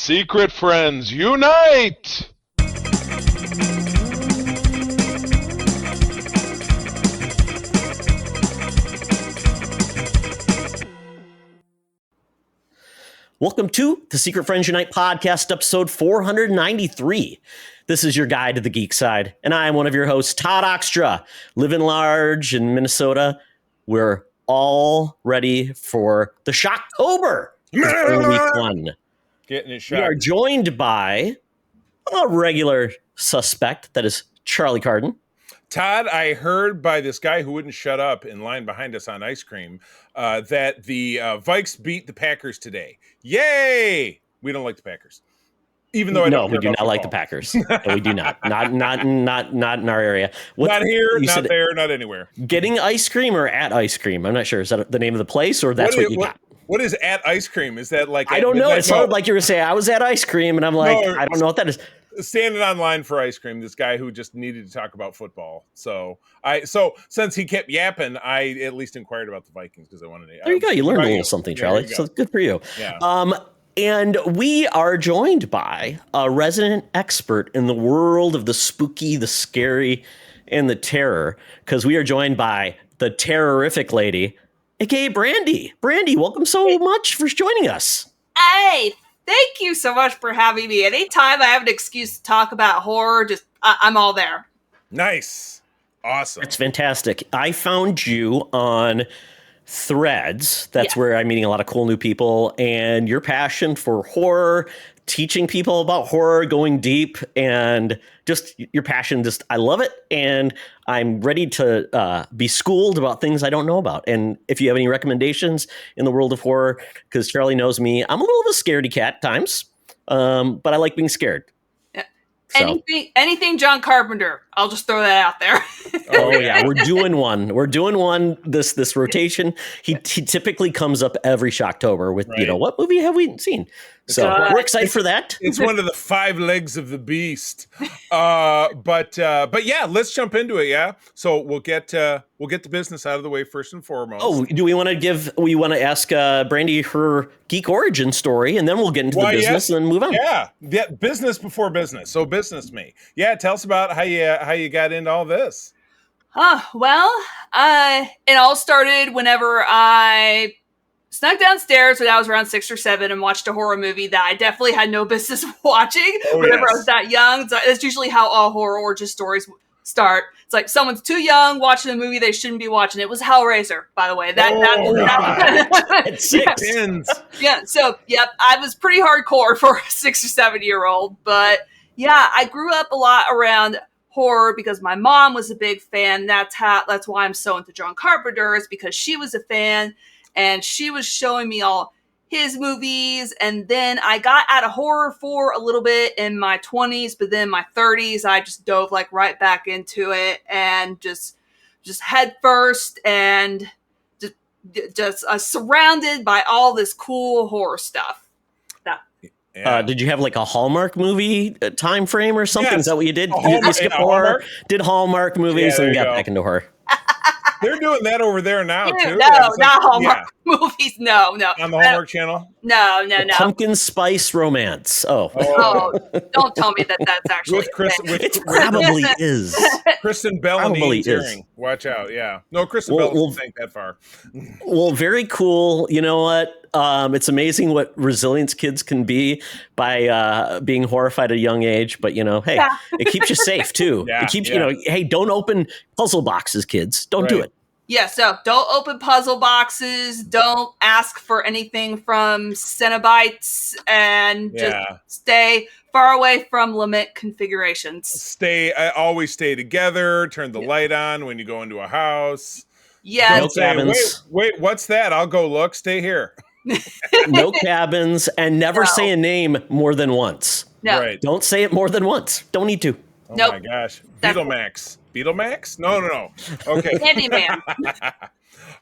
Secret friends, unite! Welcome to the Secret Friends Unite podcast, episode 493. This is your guide to the geek side, and I am one of your hosts, Todd Oxtra, living large in Minnesota. We're all ready for the Shocktober. It's early fun. Getting it shot. We are joined by a regular suspect, that is Charlie Carden. Todd, I heard by this guy who wouldn't shut up in line behind us on ice cream that the Vikes beat the Packers today. Yay! We don't like the Packers. Even though we do not like the Packers. No, we do not. Not in our area. Not here, not there, not anywhere. Getting ice cream or at ice cream? I'm not sure. Is that the name of the place or that's what you got? What is at ice cream? Is that like... I don't know. It sounded like you were saying, I was at ice cream, and I'm like, I don't know what that is. Standing online for ice cream, this guy who just needed to talk about football. So since he kept yapping, I at least inquired about the Vikings because I wanted to. There you go. You learned a little something, Charlie. So good for you. Yeah. And we are joined by a resident expert in the world of the spooky, the scary, and the terror, because we are joined by the Terrorific Lady, aka Brandy. Brandy, welcome so much for joining us. Hey, thank you so much for having me. Anytime I have an excuse to talk about horror, I'm all there. Nice. Awesome. That's fantastic. I found you on Threads. That's where I'm meeting a lot of cool new people, and your passion for horror, teaching people about horror, going deep, and just your passion, I love it. And I'm ready to be schooled about things I don't know about. And if you have any recommendations in the world of horror, because Charlie knows me, I'm a little of a scaredy cat at times, but I like being scared. So. Anything John Carpenter. I'll just throw that out there. Oh yeah, we're doing one this rotation. He typically comes up every Shocktober with what movie have we seen? So we're excited for that. It's one of the 5 legs of the beast. But yeah, let's jump into it. Yeah. So we'll get the business out of the way first and foremost. Oh, do we want to ask Brandy her geek origin story, and then we'll get into the business and then move on. Yeah, business before business. So business me. Yeah, tell us about how you got into all this. Well, it all started whenever I snuck downstairs when I was around 6 or 7 and watched a horror movie that I definitely had no business watching whenever I was that young. So that's usually how all horror origin stories start. It's like someone's too young watching a movie they shouldn't be watching. It was Hellraiser, by the way. At 6. Yeah. So, I was pretty hardcore for a 6 or 7 year old. But yeah, I grew up a lot around horror because my mom was a big fan. That's why I'm so into John Carpenter, is because she was a fan and she was showing me all his movies. And then I got out of horror for a little bit in my 20s, but then my 30s, I just dove right back into it and just head first and just surrounded by all this cool horror stuff. Did you have a Hallmark movie time frame or something? Yes. Is that what you did? You skipped horror, did Hallmark movies, and got back into horror. They're doing that over there now, too. No, not Hallmark movies. No. On the Hallmark Channel? No. Pumpkin Spice Romance. Oh, don't tell me that's actually it probably is. Kristen Bell and Ian Ziering. Watch out, yeah. No, Kristen Bell doesn't think that far. Well, very cool. You know what? It's amazing what resilience kids can be by being horrified at a young age. But, hey, it keeps you safe, too. It keeps, hey, don't open puzzle boxes, kids. Don't do it. Yeah, so don't open puzzle boxes. Don't ask for anything from Cenobites, and just stay far away from limit configurations. Always stay together. Turn the light on when you go into a house. Yeah. Don't say, wait, what's that? I'll go look. Stay here. No cabins, and never say a name more than once. No. Right. Don't say it more than once. Don't need to. Oh my gosh. Beetlemax. Beetlemax? No. Okay. Candyman.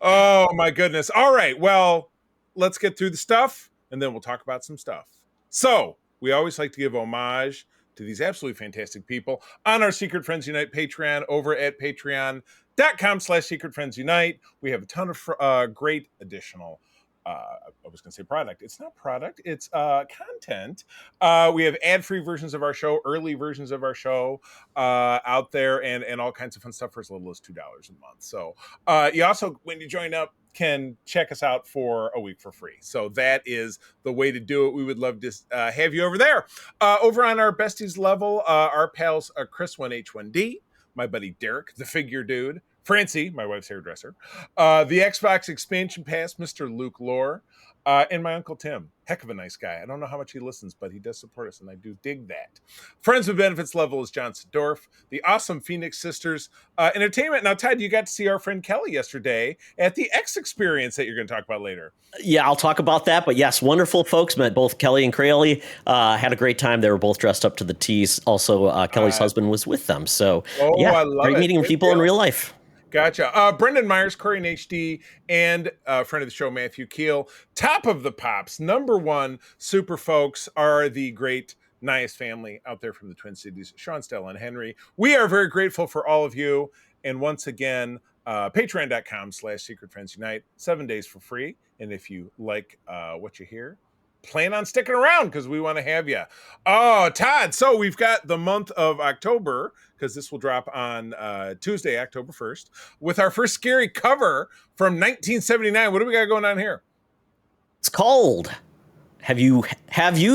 Oh my goodness. All right. Well, let's get through the stuff and then we'll talk about some stuff. So we always like to give homage to these absolutely fantastic people on our Secret Friends Unite Patreon over at patreon.com/Secret Friends Unite. We have a ton of great additional I was going to say product. It's not product. It's content. We have ad-free versions of our show, early versions of our show out there, and all kinds of fun stuff for as little as $2 a month. So you also, when you join up, can check us out for a week for free. So that is the way to do it. We would love to have you over there. Over on our besties level, our pals Chris 1H1D, my buddy Derek, the figure dude, Francie, my wife's hairdresser, the Xbox expansion pass, Mr. Luke Lore, and my Uncle Tim. Heck of a nice guy. I don't know how much he listens, but he does support us, and I do dig that. Friends with Benefits level is John Sedorf, the awesome Phoenix Sisters Entertainment. Now, Todd, you got to see our friend Kelly yesterday at the X Experience that you're going to talk about later. Yeah, I'll talk about that. But yes, wonderful folks. Met both Kelly and Crayley. Had a great time. They were both dressed up to the T's. Also, Kelly's husband was with them. So, I love great meeting people in real life. Gotcha. Brendan Myers, Corey and HD, and friend of the show, Matthew Keel. Top of the pops, number one super folks are the great Nias family out there from the Twin Cities, Sean, Stella, and Henry. We are very grateful for all of you. And once again, patreon.com/Secret Friends Unite, 7 days for free. And if you like what you hear, plan on sticking around because we want to have you. Oh, Todd. So we've got the month of October, because this will drop on Tuesday, October 1st, with our first scary cover from 1979. What do we got going on here? It's called Have You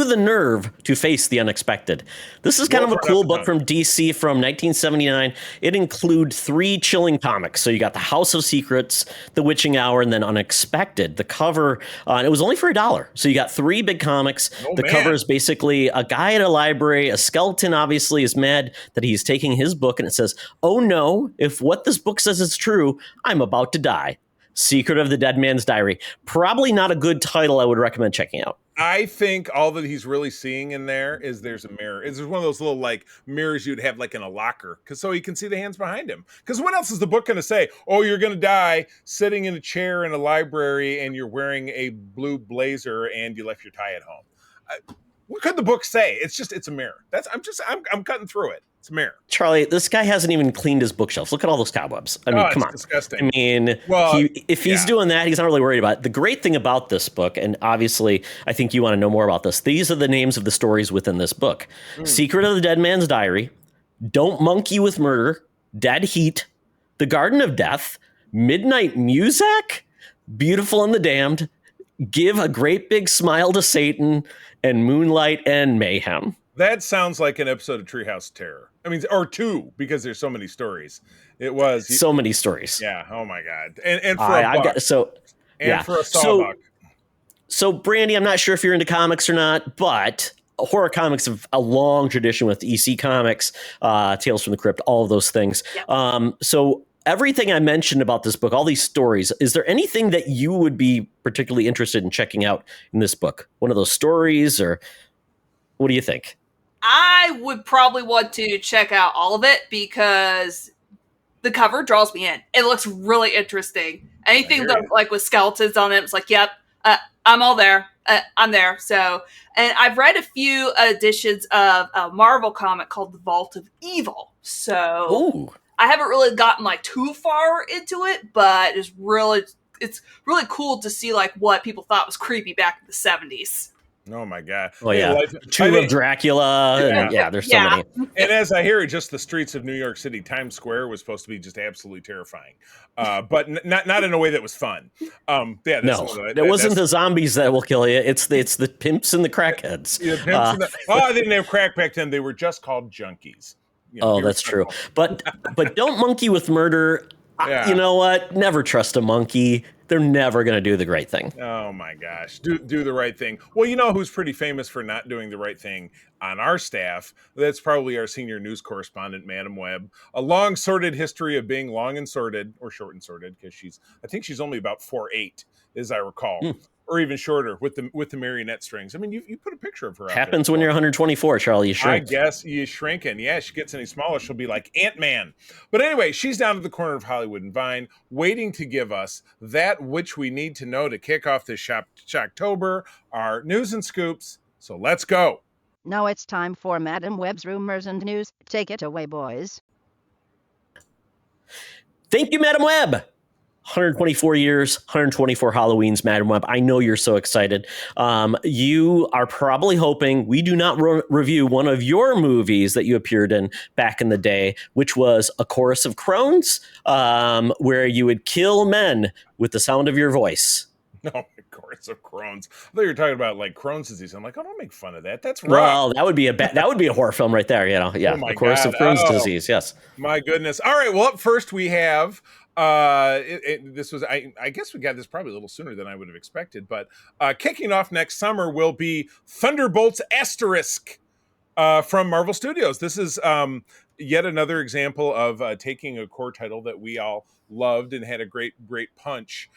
the Nerve to Face the Unexpected? This is kind of a cool book from DC from 1979. It includes 3 chilling comics. So you got The House of Secrets, The Witching Hour, and then Unexpected. The cover, it was only for $1. So you got 3 big comics. Cover is basically a guy at a library. A skeleton obviously is mad that he's taking his book, and it says, "Oh no, if what this book says is true, I'm about to die. Secret of the Dead Man's Diary." Probably not a good title I would recommend checking out. I think all that he's really seeing in there is there's a mirror. It's one of those little like mirrors you'd have like in a locker, because so he can see the hands behind him. Because what else is the book going to say? Oh, you're going to die sitting in a chair in a library and you're wearing a blue blazer and you left your tie at home. What could the book say? It's a mirror. I'm cutting through it. It's a mirror. Charlie, this guy hasn't even cleaned his bookshelves. Look at all those cobwebs. I mean, come on. Disgusting. I mean, if he's doing that, he's not really worried about it. The great thing about this book, and obviously I think you want to know more about this, these are the names of the stories within this book. Secret of the Dead Man's Diary, Don't Monkey with Murder, Dead Heat, The Garden of Death, Midnight Muzak, Beautiful and the Damned, Give a Great Big Smile to Satan, and Moonlight and Mayhem. That sounds like an episode of Treehouse Terror. I mean, or 2, because there's so many stories. It was so many stories. Yeah. Oh my God. And for a buck. For a sawbuck. So Brandy, I'm not sure if you're into comics or not, but horror comics have a long tradition with EC Comics, Tales from the Crypt, all of those things. Yep. So everything I mentioned about this book, all these stories, is there anything that you would be particularly interested in checking out in this book? One of those stories, or what do you think? I would probably want to check out all of it because the cover draws me in. It looks really interesting. Anything that, like with skeletons on it, it's like, yep, I'm all there. I'm there. So, and I've read a few editions of a Marvel comic called The Vault of Evil. So I haven't really gotten like too far into it, but it's really cool to see like what people thought was creepy back in the 70s. Oh my God. Oh yeah. Tomb of Dracula. There's so many. And as I hear it, just the streets of New York City, Times Square was supposed to be just absolutely terrifying. But not in a way that was fun. There wasn't the zombies that will kill you. It's the pimps and the crackheads. They didn't have crack back then. They were just called junkies. That's true. But don't monkey with murder. Yeah. You know what? Never trust a monkey. They're never going to do the right thing. Oh my gosh. Do the right thing. Well, you know who's pretty famous for not doing the right thing on our staff? That's probably our senior news correspondent, Madam Webb. A long sordid history of being long and sordid, or short and sordid, because I think she's only about 4'8", as I recall. Or even shorter with the marionette strings. I mean, you put a picture of her out Happens there. When you're 124, Charlie. You shrink. I guess you shrinking. Yeah, she gets any smaller, she'll be like Ant-Man. But anyway, she's down at the corner of Hollywood and Vine, waiting to give us that which we need to know to kick off this Shocktober, our news and scoops. So let's go. Now it's time for Madam Webb's Rumors and News. Take it away, boys. Thank you, Madam Webb. 124 years, 124 Halloweens, Madam Web. I know you're so excited. You are probably hoping we do not review one of your movies that you appeared in back in the day, which was A Chorus of Crones, where you would kill men with the sound of your voice. No, of course, of Crohn's. I thought you were talking about like Crohn's disease. I'm like, oh, don't make fun of that. That's rough. Well, that would be a horror film right there. Yeah. Oh my A Chorus of Crohn's disease. Yes. My goodness. All right. Well, up first we have. This was I guess we got this probably a little sooner than I would have expected, but kicking off next summer will be Thunderbolts Asterisk from Marvel Studios. This is yet another example of taking a core title that we all loved and had a great punch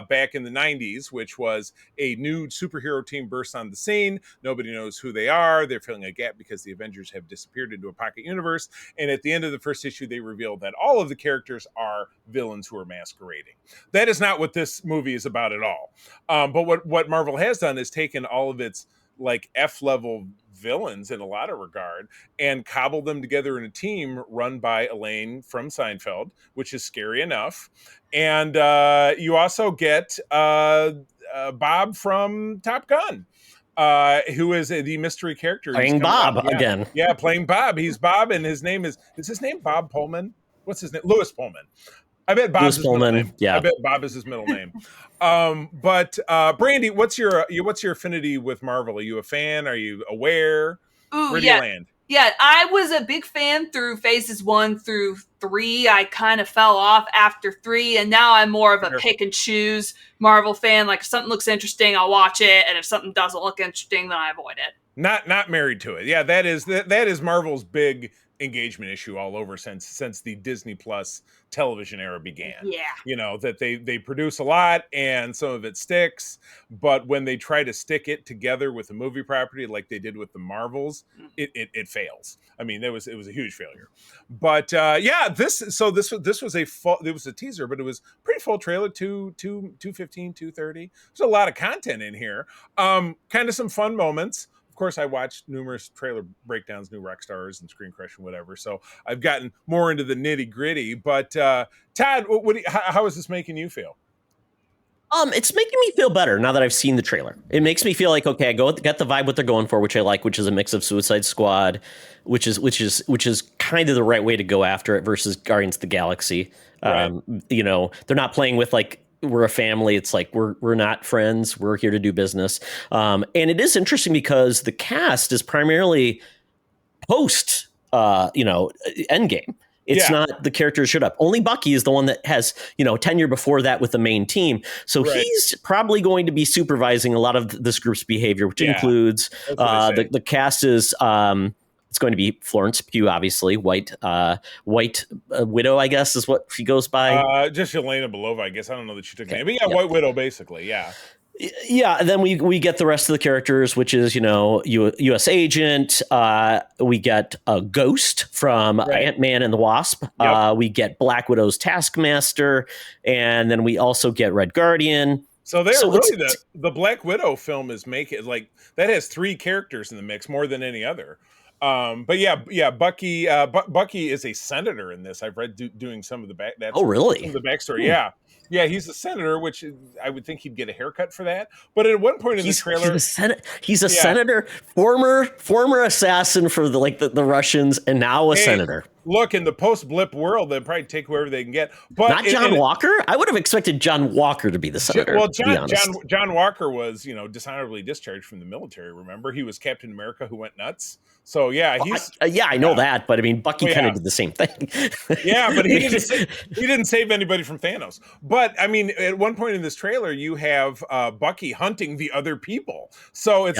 back in the 90s, which was a new superhero team bursts on the scene. Nobody knows who they are. They're filling a gap because the Avengers have disappeared into a pocket universe. And at the end of the first issue, they revealed that all of the characters are villains who are masquerading. That is not what this movie is about at all. But what Marvel has done is taken all of its like F-level villains in a lot of regard and cobble them together in a team run by Elaine from Seinfeld, which is scary enough. And you also get Bob from Top Gun, who is the mystery character. Playing Bob again. Yeah, playing Bob. He's Bob, and his name is his name Bob Pullman? What's his name? Louis Pullman. I bet Bob's his middle name. Yeah. I bet Bob is his middle name. But Brandy, what's your affinity with Marvel? Are you a fan? Are you aware? Where do you land? Yeah, I was a big fan through phases 1 through 3. I kind of fell off after 3, and now I'm more of a pick and choose Marvel fan. Like if something looks interesting, I'll watch it, and if something doesn't look interesting, then I avoid it. Not married to it. Yeah, that is Marvel's big engagement issue all over since the Disney Plus television era began. Yeah. You know, that they produce a lot and some of it sticks, but when they try to stick it together with a movie property like they did with the Marvels, it fails. I mean, it was a huge failure. But this was a teaser, but it was pretty full trailer, 2:15, 2:30. There's a lot of content in here. Kind of some fun moments. Of course, I watched numerous trailer breakdowns, New Rock Stars and Screen Crush and whatever. So I've gotten more into the nitty gritty. But Todd, how is this making you feel? It's making me feel better now that I've seen the trailer. It makes me feel like, okay, I get the vibe what they're going for, which I like, which is a mix of Suicide Squad, which is kind of the right way to go after it versus Guardians of the Galaxy. Right. You know, they're not playing with like, we're a family. It's like we're not friends. We're here to do business. And it is interesting because the cast is primarily post, Endgame. It's not the characters showed up. Only Bucky is the one that has, tenure before that with the main team. So he's probably going to be supervising a lot of this group's behavior, which includes the cast is. It's going to be Florence Pugh, obviously, White Widow, I guess, is what she goes by. Just Yelena Belova, I guess. I don't know that she took name, but White Widow, basically, yeah. Yeah, and then we get the rest of the characters, which is, U.S. Agent. We get a Ghost from Ant-Man and the Wasp. Yep. We get Black Widow's Taskmaster, and then we also get Red Guardian. So the Black Widow film is making like that has 3 characters in the mix, more than any other. But Bucky is a senator in this. I've read doing some of the back. That's really? Some of the backstory. Yeah, he's a senator, which I would think he'd get a haircut for that. But at one point in the trailer, he's a senator, former assassin for the Russians, and now a senator. Look, in the post-blip world, they'll probably take whoever they can get. But not John Walker? I would have expected John Walker to be the senator. Well, John Walker was, dishonorably discharged from the military, remember? He was Captain America who went nuts. So, I know that, but I mean, Bucky kind of did the same thing. But he didn't save anybody from Thanos. But, I mean, at one point in this trailer, you have Bucky hunting the other people. So it's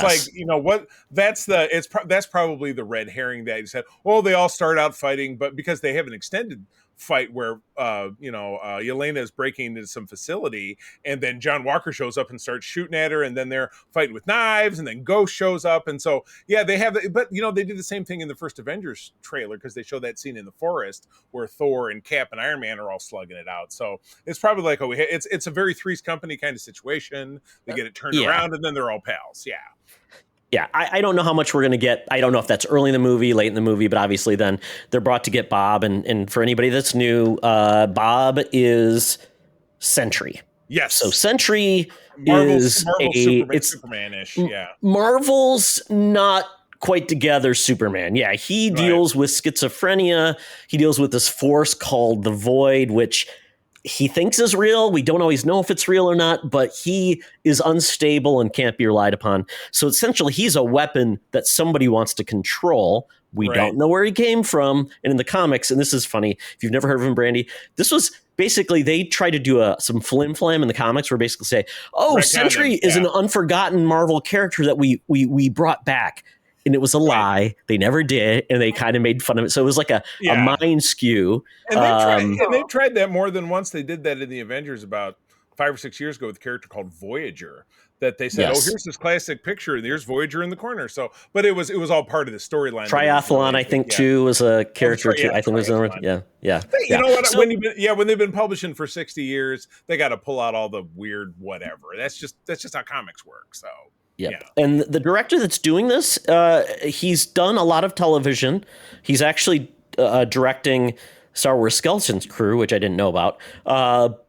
that's probably the red herring that he said, they all start out fighting, but because they have an extended fight where Yelena is breaking into some facility and then John Walker shows up and starts shooting at her, and then they're fighting with knives, and then Ghost shows up, and so they have, but they did the same thing in the first Avengers trailer because they show that scene in the forest where Thor and Cap and Iron Man are all slugging it out. So it's probably like it's a very Three's Company kind of situation. They get it turned around, and then they're all pals. Yeah, I don't know how much we're going to get. I don't know if that's early in the movie, late in the movie, but obviously then they're brought to get Bob. And for anybody that's new, Bob is Sentry. Yes. So Sentry Marvel is Superman-ish. Yeah. Marvel's not quite together Superman. Yeah, he deals with schizophrenia. He deals with this force called the Void, which he thinks is real. We don't always know if it's real or not, but he is unstable and can't be relied upon. So essentially, he's a weapon that somebody wants to control. We don't know where he came from. And in the comics, and this is funny, if you've never heard of him, Brandy, this was basically, they tried to do some flim-flam in the comics where basically say, Sentry is an unforgotten Marvel character that we brought back. And it was a lie. They never did, and they kind of made fun of it. So it was like a mind skew. And they've tried that more than once. They did that in the Avengers about 5 or 6 years ago with a character called Voyager. That they said, here's this classic picture, and there's Voyager in the corner. So, but it was all part of the storyline. Triathlon, I think, too, was a character too. I think was yeah. You know what? So, when they've been publishing for 60 years, they got to pull out all the weird whatever. That's just how comics work. So. Yep. Yeah. And the director that's doing this, he's done a lot of television. He's actually directing Star Wars Skeleton's Crew, which I didn't know about.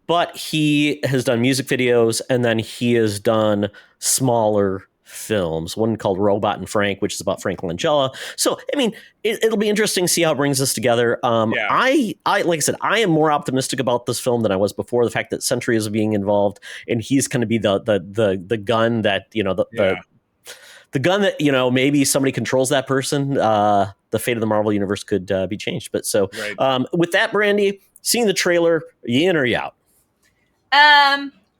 But he has done music videos, and then he has done smaller films, one called Robot and Frank, which is about Frank Langella. So, I mean, it'll be interesting to see how it brings us together. I like I said, I am more optimistic about this film than I was before. The fact that Sentry is being involved, and he's going to be the gun that, the gun that, maybe somebody controls that person. The fate of the Marvel universe could be changed. But so with that, Brandy, seeing the trailer, are you in or are you out?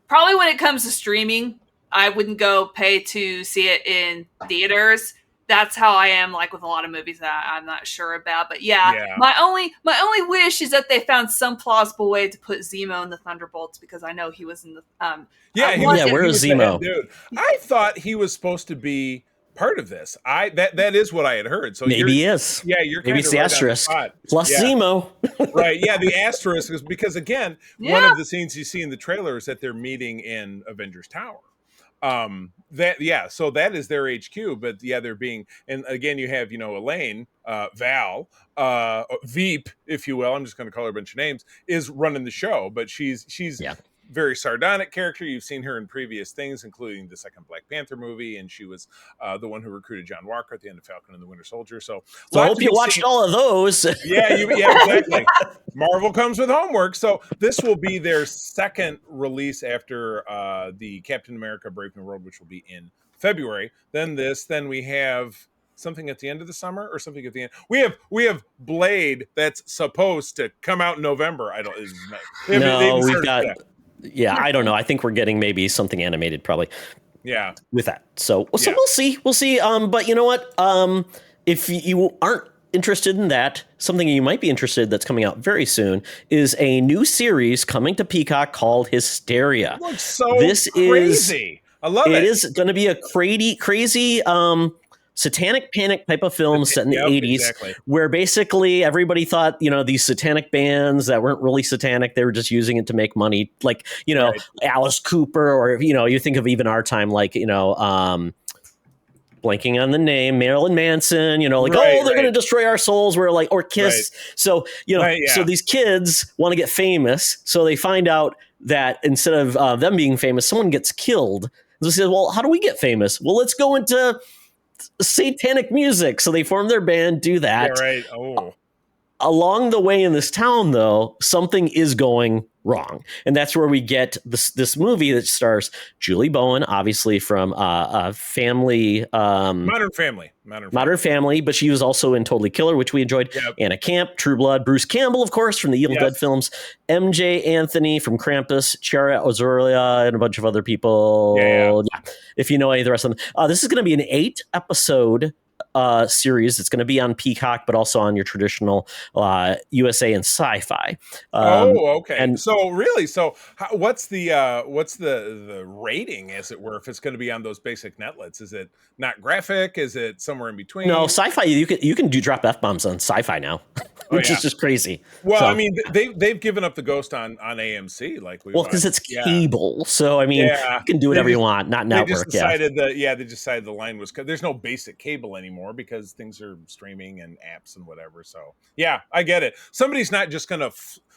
Probably when it comes to streaming, I wouldn't go pay to see it in theaters. That's how I am, like, with a lot of movies that I'm not sure about. But my only wish is that they found some plausible way to put Zemo in the Thunderbolts, because I know he was in the where is Zemo? Dude, I thought he was supposed to be part of this. That is what I had heard. So maybe he is. Yeah, you're maybe it's the asterisk plus Zemo. Right. Yeah, the asterisk is because, again, one of the scenes you see in the trailer is that they're meeting in Avengers Tower. So that is their HQ, but they're being, and again, you have, Elaine, Val, Veep, if you will, I'm just going to call her a bunch of names, is running the show, but she's very sardonic character. You've seen her in previous things, including the second Black Panther movie, and she was the one who recruited John Walker at the end of Falcon and the Winter Soldier. So I hope you watched all of those. Exactly. Marvel comes with homework. So this will be their second release after the Captain America Brave New World, which will be in February. Then we have something at the end of the summer, or something at the end. We have Blade that's supposed to come out in November. I don't. We've got. Yeah, I don't know. I think we're getting maybe something animated, probably. Yeah. With that, so we'll see. We'll see. But you know what? If you aren't interested in that, something you might be interested that's coming out very soon is a new series coming to Peacock called Hysteria. Looks so crazy. I love it. It is going to be a crazy satanic panic type of film set in the 80s, where basically everybody thought, these satanic bands that weren't really satanic, they were just using it to make money. Like, Alice Cooper, or, you think of even our time, like, blanking on the name, Marilyn Manson, they're going to destroy our souls. We're like, or Kiss. So, so these kids want to get famous. So they find out that instead of them being famous, someone gets killed. So they say, well, how do we get famous? Well, let's go into satanic music. So they form their band, do that. Yeah, right. Oh. Along the way in this town, though, something is going wrong. And that's where we get this movie that stars Julie Bowen, obviously from Family. Modern Family. But she was also in Totally Killer, which we enjoyed. Yep. Anna Camp, True Blood, Bruce Campbell, of course, from the Evil Dead films. MJ Anthony from Krampus, Chiara Azuria, and a bunch of other people. Yeah. If you know any of the rest of them. This is going to be an 8-episode series. It's going to be on Peacock, but also on your traditional USA and Sci-Fi. Okay. And what's the rating, as it were, if it's going to be on those basic netlets? Is it not graphic? Is it somewhere in between? No, Sci-Fi. You can drop F-bombs on Sci-Fi now, which is just crazy. Well, I mean, they've given up the ghost on AMC, because it's cable. So I mean, you can do whatever you want, not network. They just decided the line was, there's no basic cable anymore because things are streaming and apps and whatever. So I get it. Somebody's not just going to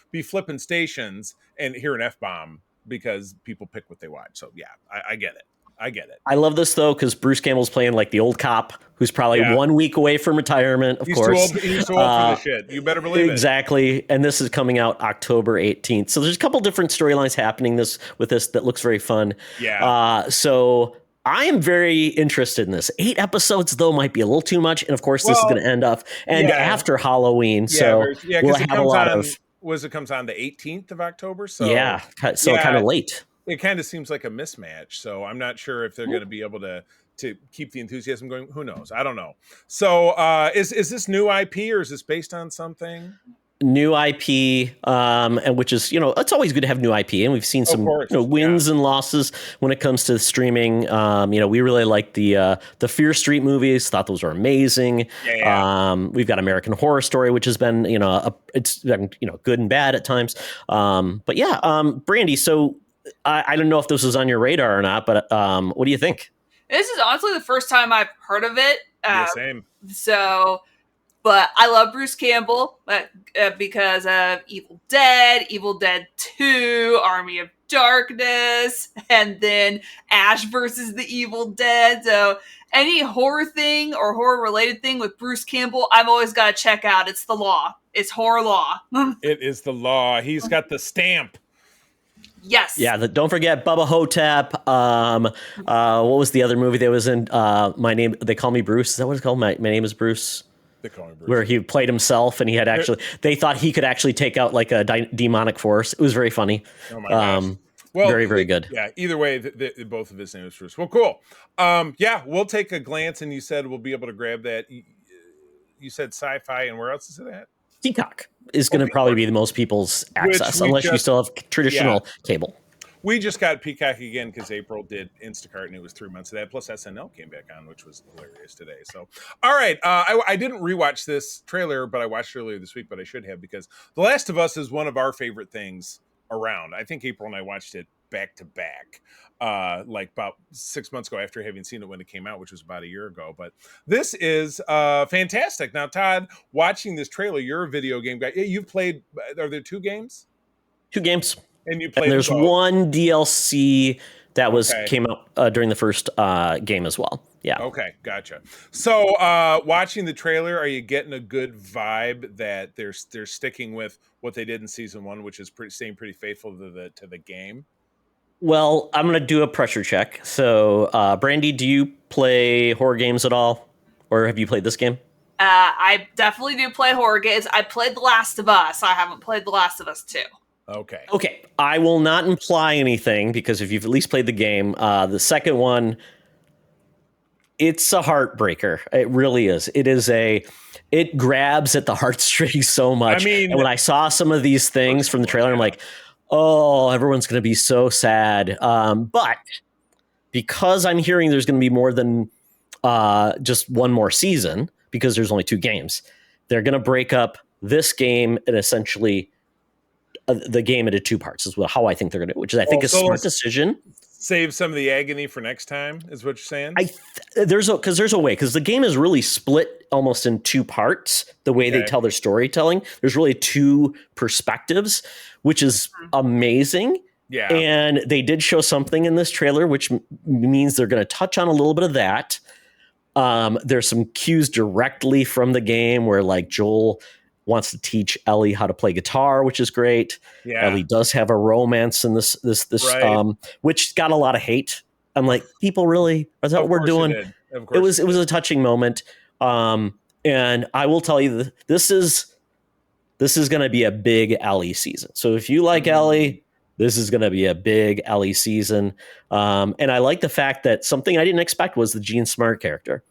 be flipping stations and hear an F-bomb because people pick what they watch. So yeah, I get it. I get it. I love this though because Bruce Campbell's playing like the old cop who's probably 1 week away from retirement. Of course, he's too old for this shit. You better believe it. Exactly. And this is coming out October 18th. So there's a couple different storylines happening with this that looks very fun. Yeah. So I am very interested in this. 8 episodes though might be a little too much, and of course this is going to end up after Halloween. So we'll have a lot of. It comes on the 18th of October. So kind of late. It kind of seems like a mismatch. So I'm not sure if they're going to be able to keep the enthusiasm going. Who knows? I don't know. So is this new IP or is this based on something? New IP, and which is, it's always good to have new IP, and we've seen some wins and losses when it comes to streaming. We really like the Fear Street movies; thought those were amazing. We've got American Horror Story, which has been, it's been, good and bad at times. Brandy. So I don't know if this was on your radar or not, but what do you think? This is honestly the first time I've heard of it. Same. So. But I love Bruce Campbell because of Evil Dead 2, Army of Darkness, and then Ash versus the Evil Dead. So any horror thing or horror-related thing with Bruce Campbell, I've always got to check out. It's the law. It's horror law. It is the law. He's got the stamp. Yes. Yeah. Don't forget Bubba Hotep. What was the other movie that was in? They Call Me Bruce. Is that what it's called? My Name is Bruce. Where he played himself, and he had they thought he could actually take out like a demonic force. It was very funny. Oh my gosh. Well, very, very good. Yeah. Either way, both of his names are Bruce. Well, cool. We'll take a glance, and you said we'll be able to grab that. You said Sci-Fi, and where else is it at? Peacock is going to probably be the most people's access, unless you still have traditional cable. We just got Peacock again because April did Instacart and it was 3 months of that. Plus SNL came back on, which was hilarious today. So, all right. I didn't rewatch this trailer, but I watched it earlier this week, but I should have because The Last of Us is one of our favorite things around. I think April and I watched it back to back, like about 6 months ago after having seen it when it came out, which was about a year ago. But this is fantastic. Now, Todd, watching this trailer, you're a video game guy. You've played, are there 2 games? 2 games. And you played. There's one DLC that came out during the first game as well. Yeah. Okay, gotcha. So, watching the trailer, are you getting a good vibe that they're sticking with what they did in season 1, which is staying pretty faithful to the game? Well, I'm going to do a pressure check. So, Brandy, do you play horror games at all, or have you played this game? I definitely do play horror games. I played The Last of Us. I haven't played The Last of Us 2. Okay. I will not imply anything because if you've at least played the game, the second one, it's a heartbreaker. It really is. It grabs at the heartstrings so much. I mean, and when I saw some of these things from the trailer, I'm like, oh, everyone's going to be so sad. But because I'm hearing there's going to be more than just one more season, because there's only 2 games, they're going to break up this game and essentially the game into 2 parts is how I think they're going to do, which is I think a smart decision. Save some of the agony for next time is what you're saying? There's a way, because the game is really split almost in 2 parts, the way they tell their storytelling. There's really 2 perspectives, which is amazing. Yeah. And they did show something in this trailer, which means they're going to touch on a little bit of that. There's some cues directly from the game where like Joel wants to teach Ellie how to play guitar, which is great. Yeah. Ellie does have a romance in this, right. Which got a lot of hate. I'm like, people really, is that what we're doing? It was a touching moment. And I will tell you, this is going to be a big Ellie season. So if you like Ellie, this is going to be a big Ellie season. And I like the fact that something I didn't expect was the Jean Smart character.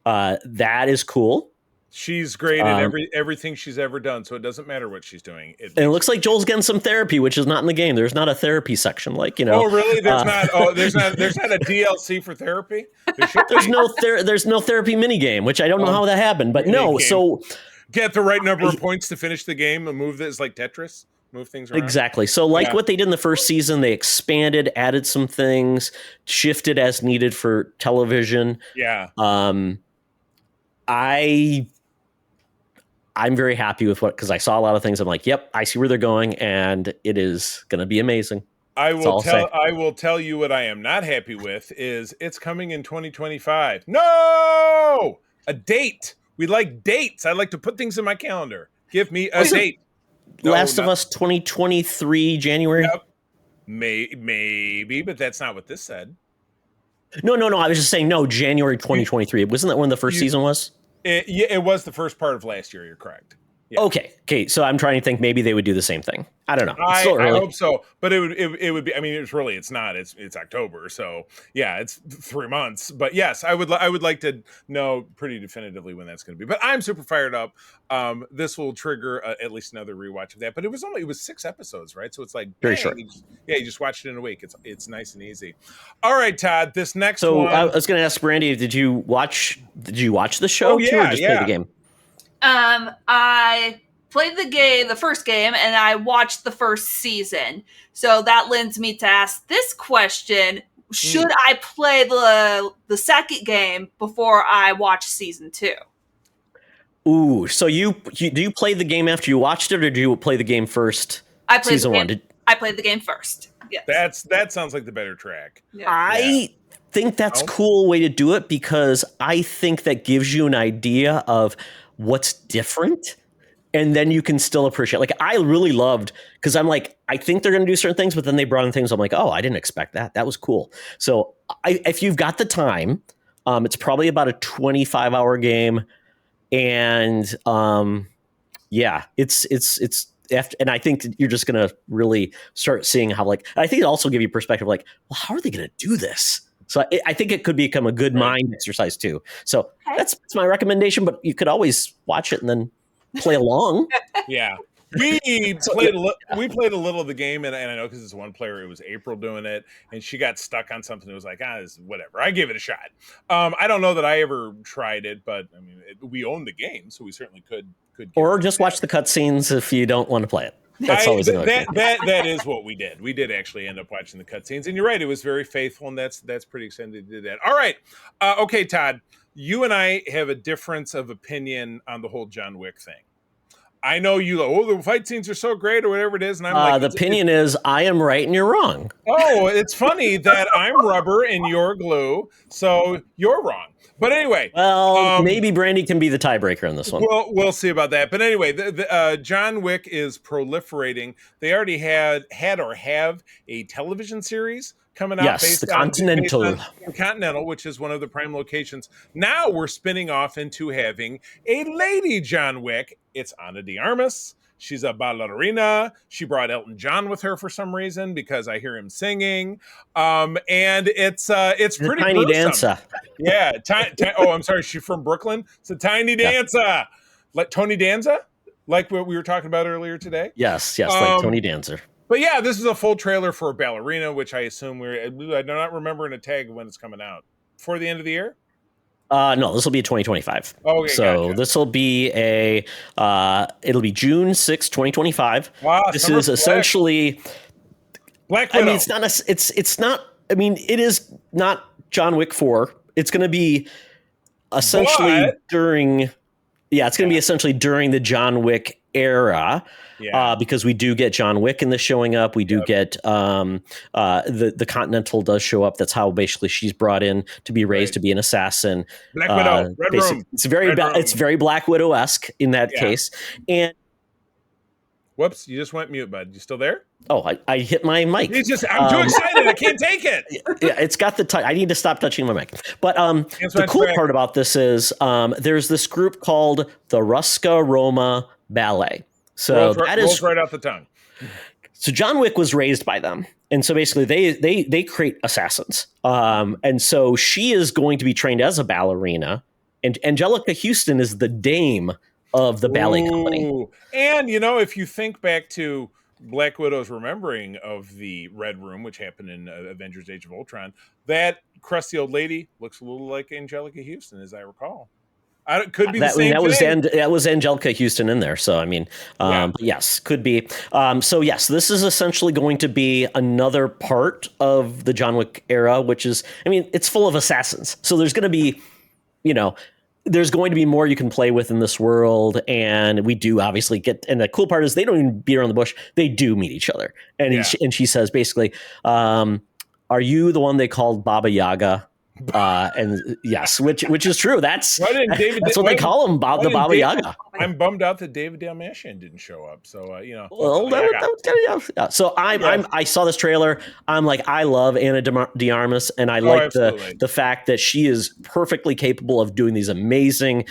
That is cool. She's great at everything she's ever done, so it doesn't matter what she's doing. And it looks like Joel's getting some therapy, which is not in the game. There's not a therapy section, like, you know. Oh, really? There's not. Oh, there's not a DLC for therapy. There's no therapy minigame, which I don't know how that happened, but no. So get the right number of points to finish the game and move this like Tetris. Move things around. Exactly. So like what they did in the first season, they expanded, added some things, shifted as needed for television. Yeah. I'm very happy with because I saw a lot of things. I'm like, yep, I see where they're going, and it is going to be amazing. I That's all will I'll say. I will tell you what I am not happy with is it's coming in 2025. No! A date. We like dates. I like to put things in my calendar. Give me a Wasn't date. No, Last of not- Us 2023 January. Yep. Maybe, but that's not what this said. No. I was just saying no. January 2023. Wasn't that when the first season was? It was the first part of last year. You're correct. Yeah. Okay. So I'm trying to think. Maybe they would do the same thing. I don't know. It's I still early. hope so, but it would be. I mean, it's not. It's October, so yeah, it's 3 months. But yes, I would like to know pretty definitively when that's going to be. But I'm super fired up. This will trigger at least another rewatch of that. But it was 6 episodes, right? So it's like Very short. You just watched it in a week. It's nice and easy. All right, Todd. This next So one. I was going to ask Brandy, did you watch the show too, or just play the game? I played the first game, and I watched the first season. So that lends me to ask this question: should I play the second game before I watch season 2? Ooh, so do you play the game after you watched it, or do you play the game first? I played season 1. I played the game first. Yes. That sounds like the better track. Yeah. I think that's a cool way to do it, because I think that gives you an idea of what's different, and then you can still appreciate. Like, I really loved, because I'm like, I think they're going to do certain things, but then they brought in things I'm like, oh, I didn't expect that. That was cool. So if you've got the time, it's probably about a 25-hour game, and it's and I think you're just going to really start seeing how, like, I think it also give you perspective, like, well, how are they going to do this? So I think it could become a good mind exercise too. So that's my recommendation, but you could always watch it and then play along. Yeah. We played a little of the game, and I know because it's one player, it was April doing it, and she got stuck on something. It was like, this is whatever. I gave it a shot. I don't know that I ever tried it, but I mean, we own the game, so we certainly could. Or just watch the cutscenes if you don't want to play it. That's always another thing. That is what we did. We did actually end up watching the cutscenes, and you're right. It was very faithful, and that's pretty exciting to do that. All right, okay, Todd. You and I have a difference of opinion on the whole John Wick thing. I know you. The fight scenes are so great, or whatever it is, and I'm like, the opinion is I am right and you're wrong. Oh, it's funny that I'm rubber and you're glue, so you're wrong. But anyway, well, maybe Brandy can be the tiebreaker in this one. We'll see about that. But anyway, the John Wick is proliferating. They already had or have a television series coming out. Yes, based the Continental. On the Continental, which is one of the prime locations. Now we're spinning off into having a lady John Wick. It's Ana de Armas. She's a ballerina. She brought Elton John with her for some reason because I hear him singing. And it's pretty tiny gruesome. dancer. Yeah. I'm sorry. She's from Brooklyn. It's a tiny dancer. Like Tony Danza, like what we were talking about earlier today. Yes, like Tony Danza. But yeah, this is a full trailer for Ballerina, which I assume I do not remember in a tag when it's coming out. Before the end of the year? No, this will be 2025. Okay, so gotcha. This will be it'll be June 6, 2025. Wow, this is essentially Black Widow. I mean, it's not. I mean, it is not John Wick 4. It's going to be essentially during. Yeah, it's going to be essentially during the John Wick era. Yeah. Because we do get John Wick in this showing up. We do get the Continental does show up. That's how basically she's brought in to be raised to be an assassin. Black Widow, Red Room. It's very Black Widow-esque in that case. And whoops, you just went mute, bud. You still there? Oh, I hit my mic. I'm too excited. I can't take it. Yeah, it's got I need to stop touching my mic. But the cool part about this is there's this group called the Ruska Roma Ballet. So rolls right off the tongue. So John Wick was raised by them. And so basically they create assassins. And so she is going to be trained as a ballerina. And Angelica Houston is the dame of the ballet company. And, if you think back to Black Widow's remembering of the Red Room, which happened in Avengers Age of Ultron, that crusty old lady looks a little like Angelica Houston, as I recall. Could be the same thing. That was Angelica Houston in there. So, I mean, yes, could be. So, yes, this is essentially going to be another part of the John Wick era, which is, I mean, it's full of assassins. So there's going to be, there's going to be more you can play with in this world, and we do obviously get. And the cool part is they don't even beat around the bush; they do meet each other. And and she says basically, "Are you the one they called Baba Yaga?" And yes, which is true. That's what they call him, the Baba Yaga. I'm bummed out that David Dalmatian didn't show up. So well, so I saw this trailer. I'm like, I love Ana de Armas, and I like the fact that she is perfectly capable of doing these amazing,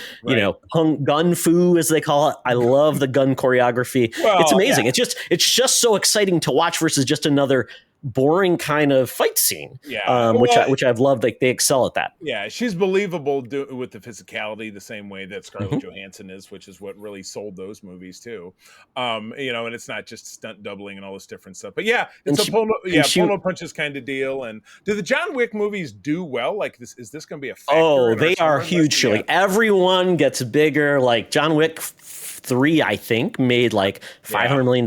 gun fu as they call it. I love the gun choreography. It's amazing. Yeah. It's just so exciting to watch versus just another boring kind of fight scene, which I've loved. Like they excel at that. Yeah, she's believable with the physicality, the same way that Scarlett Johansson is, which is what really sold those movies too. And it's not just stunt doubling and all this different stuff. But yeah, it's polo punches kind of deal. And do the John Wick movies do well? Like this, is this going to be a factor? Oh, they are huge. Like everyone gets bigger. Like John Wick 3, I think, made like $500 million.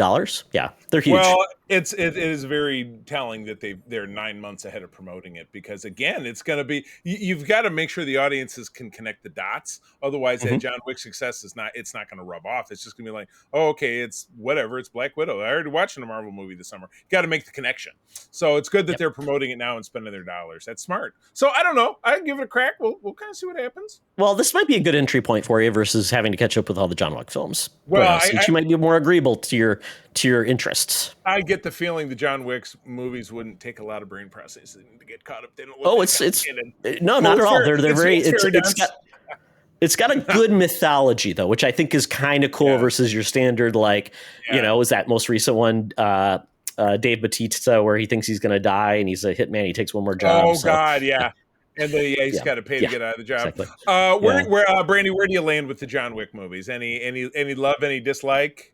Yeah, they're huge. Well, it is very telling that they're 9 months ahead of promoting it, because again, it's going to be, you've got to make sure the audiences can connect the dots. Otherwise, that John Wick success is not going to rub off. It's just going to be like, oh, okay, it's whatever. It's Black Widow. I already watched a Marvel movie this summer. You got to make the connection. So it's good that they're promoting it now and spending their dollars. That's smart. So I don't know. I give it a crack. We'll kind of see what happens. Well, this might be a good entry point for you versus having to catch up with all the John Wick films. Well, since you might be more agreeable to your interests. I get the feeling the John Wick's movies wouldn't take a lot of brain processing to get caught up. They don't. Not at all. They're very. It's got a good mythology though, which I think is kind of cool versus your standard is that most recent one. Dave Bautista, where he thinks he's going to die and he's a hitman. He takes one more job. Oh God, yeah. And he's got to pay to get out of the job. Exactly. Where Brandy, where do you land with the John Wick movies? Any love, any dislike?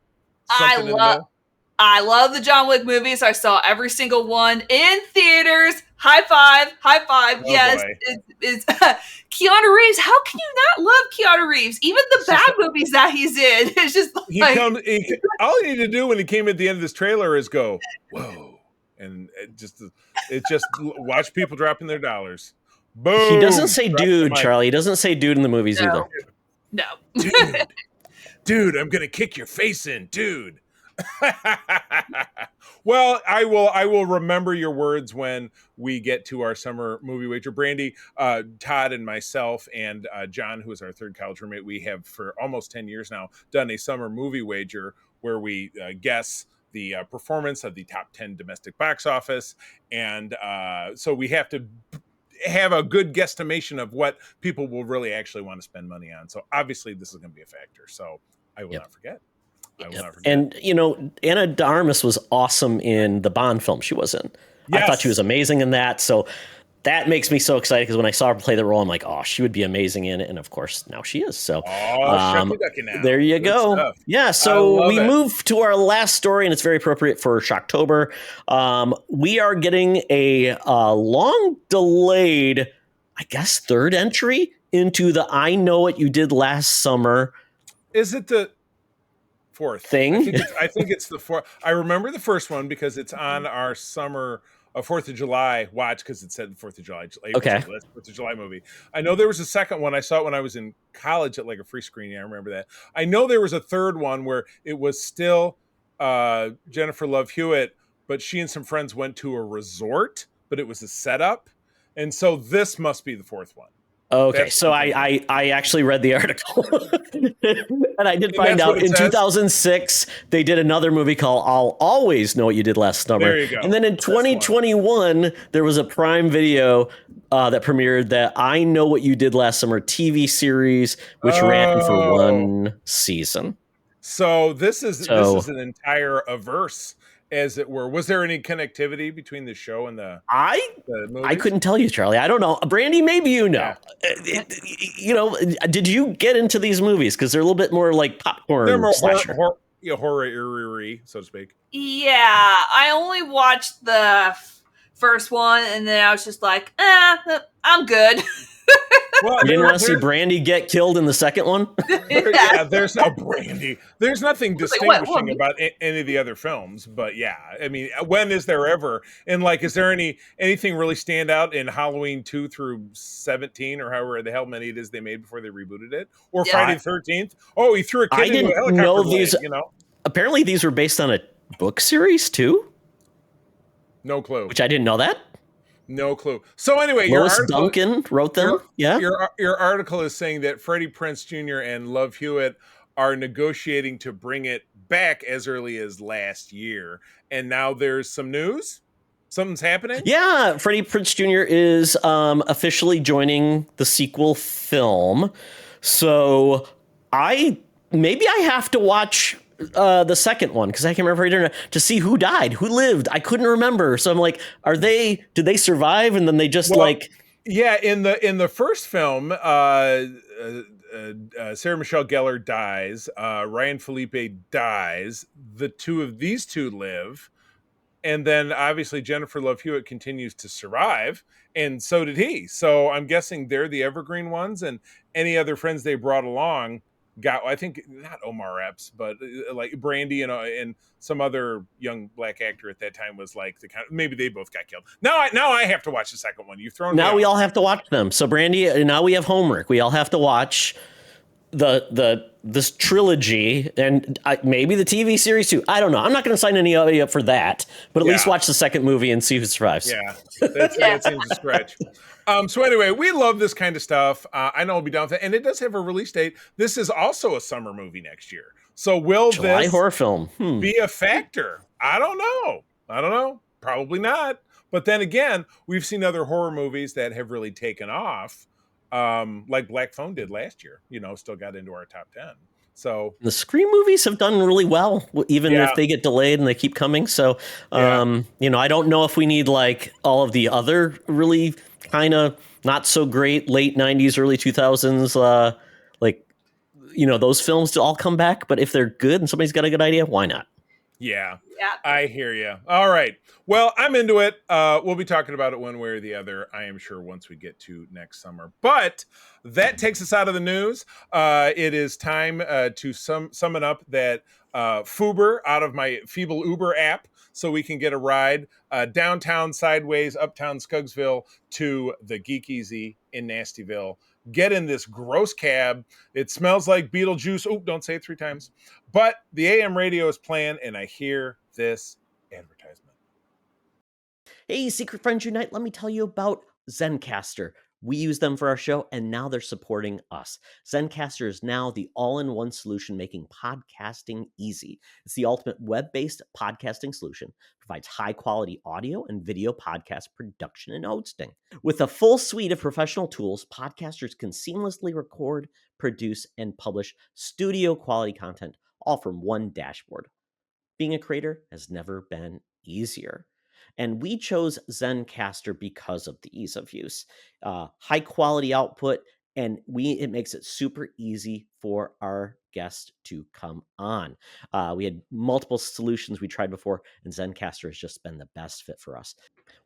I love the John Wick movies. I saw every single one in theaters. High five. Oh, yes, it's Keanu Reeves. How can you not love Keanu Reeves? Even the bad movies that he's in. It's just all you need to do when he came at the end of this trailer is go, whoa, and just watch people dropping their dollars. Boom. He doesn't say dude, Charlie. He doesn't say dude in the movies either. No. Dude, I'm gonna kick your face in, dude. Well, I will remember your words when we get to our summer movie wager. Brandy, Todd, and myself, and John, who is our third college roommate, we have for almost 10 years now done a summer movie wager where we guess the performance of the top 10 domestic box office, and so we have to have a good guesstimation of what people will really actually want to spend money on. So obviously this is going to be a factor. So I will not forget. And Ana de Armas was awesome in the Bond film she was in. Yes. I thought she was amazing in that. So that makes me so excited, because when I saw her play the role, I'm like, oh, she would be amazing in it. And of course, now she is. So there you go. Stuff. Yeah. So we move to our last story, and it's very appropriate for Shocktober. We are getting a long delayed, I guess, third entry into the I Know What You Did Last Summer. Is it the fourth thing? I think it's the fourth. I remember the first one because it's on our summer 4th of July watch, because it said 4th of July. Okay. That's 4th of July movie. I know there was a second one. I saw it when I was in college at like a free screening. I remember that. I know there was a third one where it was still Jennifer Love Hewitt, but she and some friends went to a resort, but it was a setup. And so this must be the fourth one. Okay, so I actually read the article, and I did find out in 2006 they did another movie called I'll Always Know What You Did Last Summer. There you go. And then in 2021 there was a Prime Video that premiered that I Know What You Did Last Summer TV series, which ran for one season. So this is an entire averse, as it were. Was there any connectivity between the show and the movies? I couldn't tell you, Charlie. I don't know. Brandy, maybe you know. Yeah. Did you get into these movies? Because they're a little bit more like popcorn. They're more horror, so to speak. Yeah, I only watched the first one, and then I was just like, I'm good. Well, You didn't want to see Brandy get killed in the second one? yeah, there's no Brandy. There's nothing was like, distinguishing what? about any of the other films, but yeah, I mean, when is there ever? And like, is there anything really stand out in Halloween 2 through 17 or however the hell many it is they made before they rebooted it, or Yeah. Friday the 13th? Oh, he threw a kid I into a didn't helicopter know blade, these. you know, Apparently, these were based on a book series too, no clue, which I didn't know that. no clue. So anyway, Lois Duncan wrote them. Your article is saying that Freddie Prinze Jr. and Love Hewitt are negotiating to bring it back as early as last year, and now there's some news. Something's happening. Yeah, Freddie Prinze Jr. is officially joining the sequel film. So maybe I have to watch the second one because I can't remember to see who died, who lived. I couldn't remember. So I'm like, did they survive? And then they just yeah, in the first film, Sarah Michelle Gellar dies. Ryan Felipe dies. The two of these two live. And then obviously Jennifer Love Hewitt continues to survive, and so did he. So I'm guessing they're the evergreen ones, and any other friends they brought along got, I think, not Omar Epps, but like Brandy and some other young black actor at that time was like the kind of, maybe they both got killed. Now I have to watch the second one. You've thrown now we all have to watch them. So Brandy, now we have homework. We all have to watch this trilogy and maybe the TV series too. I don't know. I'm not going to sign anybody up for that, but at least watch the second movie and see who survives. Yeah, that seems a stretch. So anyway, we love this kind of stuff. I know we'll be down with it, and it does have a release date. This is also a summer movie next year. So will July this horror film be a factor? I don't know. Probably not. But then again, we've seen other horror movies that have really taken off. Like Black Phone did last year, still got into our top 10. So the Scream movies have done really well, even if they get delayed and they keep coming. So, I don't know if we need like all of the other really kind of not so great late 90s, early 2000s, those films to all come back. But if they're good and somebody's got a good idea, why not? Yeah, I hear you. All right. Well, I'm into it. We'll be talking about it one way or the other, I am sure, once we get to next summer. But that takes us out of the news. It is time to summon up that Fuber out of my feeble Uber app so we can get a ride downtown, sideways, uptown Scuggsville to the Geek Easy in Nastyville. Get in this gross cab. It smells like Beetlejuice. Oh, don't say it 3 times. But the AM radio is playing, and I hear this advertisement. Hey, Secret Friends Unite, let me tell you about Zencastr. We use them for our show, and now they're supporting us. Zencastr is now the all-in-one solution making podcasting easy. It's the ultimate web-based podcasting solution. Provides high-quality audio and video podcast production and hosting. With a full suite of professional tools, podcasters can seamlessly record, produce, and publish studio-quality content, all from one dashboard. Being a creator has never been easier. And we chose Zencastr because of the ease of use, high quality output, and it makes it super easy for our guests to come on. We had multiple solutions we tried before, and Zencastr has just been the best fit for us.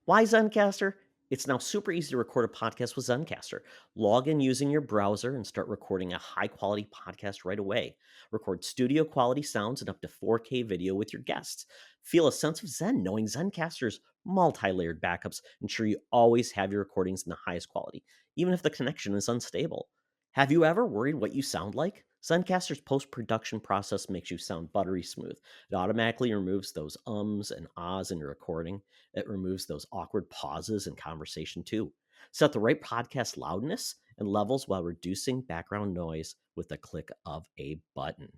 Why Zencastr? It's now super easy to record a podcast with Zencastr. Log in using your browser and start recording a high-quality podcast right away. Record studio-quality sounds and up to 4K video with your guests. Feel a sense of zen knowing Zencastr's multi-layered backups ensure you always have your recordings in the highest quality, even if the connection is unstable. Have you ever worried what you sound like? Zencastr's post-production process makes you sound buttery smooth. It automatically removes those ums and ahs in your recording. It removes those awkward pauses in conversation too. Set the right podcast loudness and levels while reducing background noise with the click of a button.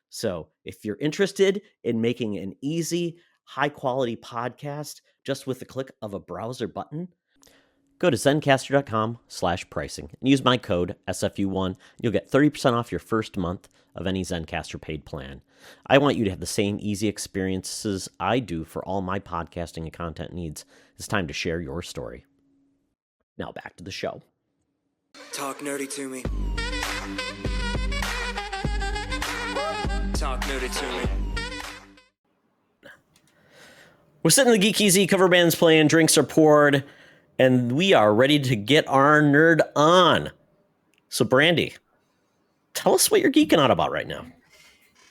So if you're interested in making an easy, high-quality podcast just with the click of a browser button, go to zencastr.com/pricing and use my code SFU1. You'll get 30% off your first month of any Zencastr paid plan. I want you to have the same easy experiences I do for all my podcasting and content needs. It's time to share your story. Now back to the show. Talk nerdy to me. Talk nerdy to me. We're sitting in the Geek Easy, cover bands playing, drinks are poured, and we are ready to get our nerd on. So, Brandy, tell us what you're geeking out about right now.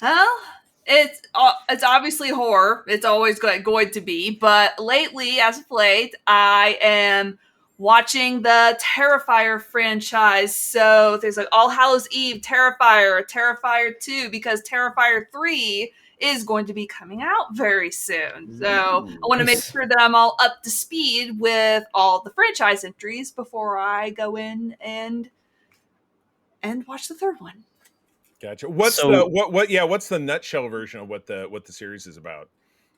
Well, it's obviously horror. It's always going to be. But lately, as of late, I am watching the Terrifier franchise. So there's like All Hallows Eve, Terrifier, Terrifier 2, because Terrifier 3 is going to be coming out very soon. So I want to make sure that I'm all up to speed with all the franchise entries before I go in and watch the third one. Gotcha. What's So- what's the nutshell version of what the series is about?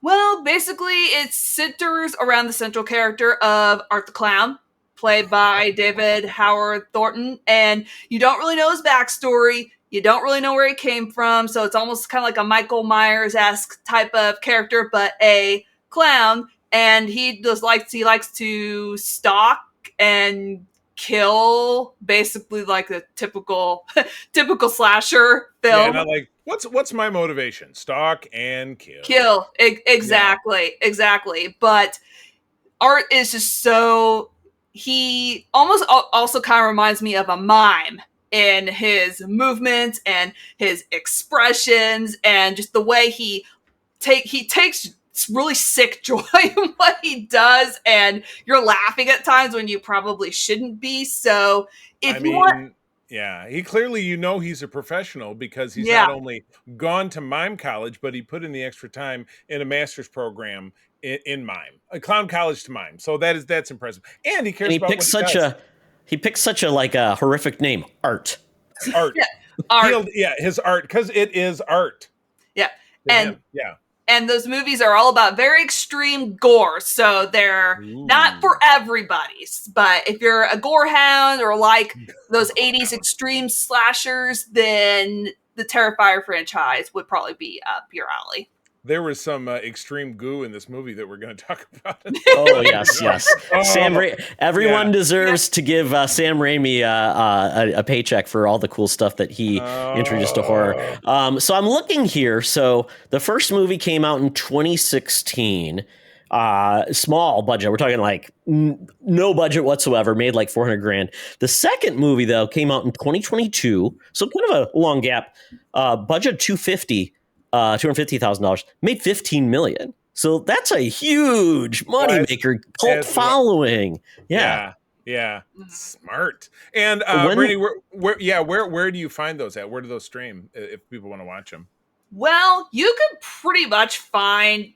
Well, basically, it centers around the central character of Art the Clown, played by David Howard Thornton, and you don't really know his backstory. You don't really know where he came from, so it's almost kind of like a Michael Myers-esque type of character, but a clown. And he likes to stalk and kill, basically like the typical slasher Yeah, film. and like, what's my motivation? Stalk and kill. Exactly. But Art is just so, he almost also kind of reminds me of a mime in his movements and his expressions and just the way he takes really sick joy in what he does, and you're laughing at times when you probably shouldn't be. So he clearly, he's a professional because he's not only gone to mime college, but he put in the extra time in a master's program in mime, a clown college to mime. So that's impressive. And he cares about he picked such a horrific name, Art. Art. Art. His art, because it is art. Yeah. And And those movies are all about very extreme gore, so they're not for everybody. But if you're a gore hound or like those 80s extreme slashers, then the Terrifier franchise would probably be up your alley. There was some extreme goo in this movie that we're going to talk about. Oh, yes. Everyone deserves to give Sam Raimi a paycheck for all the cool stuff that he introduced to horror. So I'm looking here. So the first movie came out in 2016. Small budget. We're talking like no budget whatsoever, made like $400,000. The second movie, though, came out in 2022. So kind of a long gap. Budget $250,000, made $15 million. So that's a huge moneymaker, cult following. Yeah. Smart. And Brittany, where do you find those at? Where do those stream if people want to watch them? Well, you could pretty much find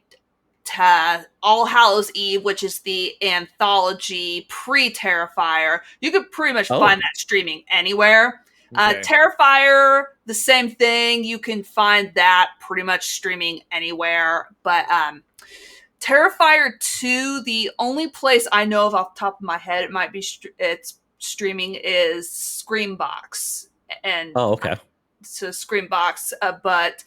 All Hallows Eve, which is the anthology pre-Terrifier. You could pretty much find that streaming anywhere. Okay. Terrifier, the same thing. You can find that pretty much streaming anywhere. But Terrifier 2, the only place I know of off the top of my head it might be it's streaming is Screambox. And okay. So Screambox, but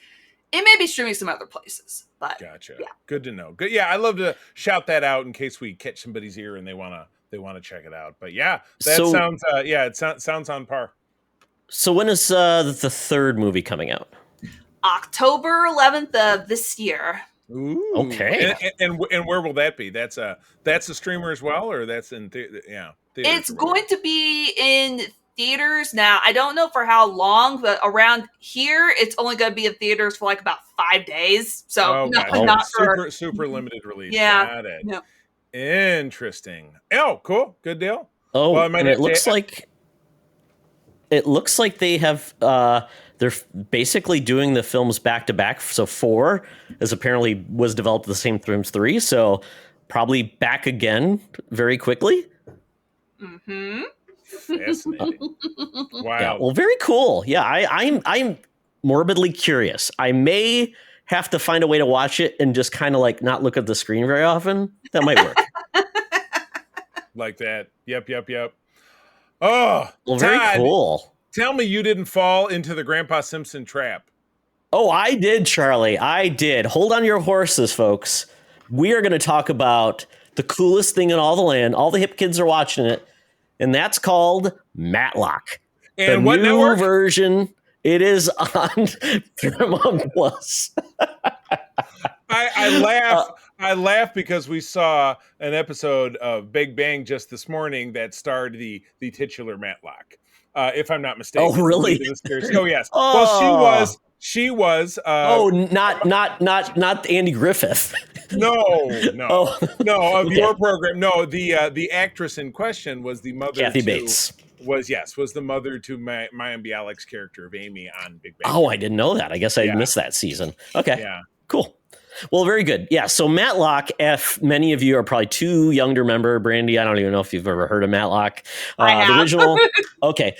it may be streaming some other places. But gotcha. Yeah. Good to know. Good. Yeah, I love to shout that out in case we catch somebody's ear and they want to check it out. But yeah, that sounds on par. So when is the third movie coming out? October 11th of this year. Ooh. Okay. And where will that be? That's a streamer as well, or that's in theaters? It's going to be in theaters now. I don't know for how long, but around here, it's only going to be in theaters for like about 5 days. So not super limited release. Yeah. Got it. No. Interesting. Oh, cool. Good deal. Oh, well, and it looks like they have they're basically doing the films back to back. So 4 is apparently was developed the same time as 3, so probably back again very quickly. Mm-hmm. Fascinating. Wow. Yeah, well, very cool. Yeah, I'm morbidly curious. I may have to find a way to watch it and just kind of like not look at the screen very often. That might work. Like that. Yep. Oh, well, very Todd, cool. Tell me you didn't fall into the Grandpa Simpson trap. Oh, I did, Charlie. I did. Hold on your horses, folks. We are going to talk about the coolest thing in all the land. All the hip kids are watching it, and that's called Matlock. And the what new network? version. It is on Paramount Plus. I laugh. I laugh because we saw an episode of Big Bang just this morning that starred the titular Matlock, if I'm not mistaken. Oh, really? Oh, yes. Oh. Well, she was. Not Andy Griffith. No. Oh, No, of okay. your program. No, the actress in question was the mother. Kathy Bates. Was the mother to Mayim Bialik's character of Amy on Big Bang. Oh, I didn't know that. I guess I missed that season. Okay. Yeah. Cool. Well, very good. Yeah. So Matlock, if many of you are probably too young to remember, Brandy, I don't even know if you've ever heard of Matlock. I have. The original. Okay.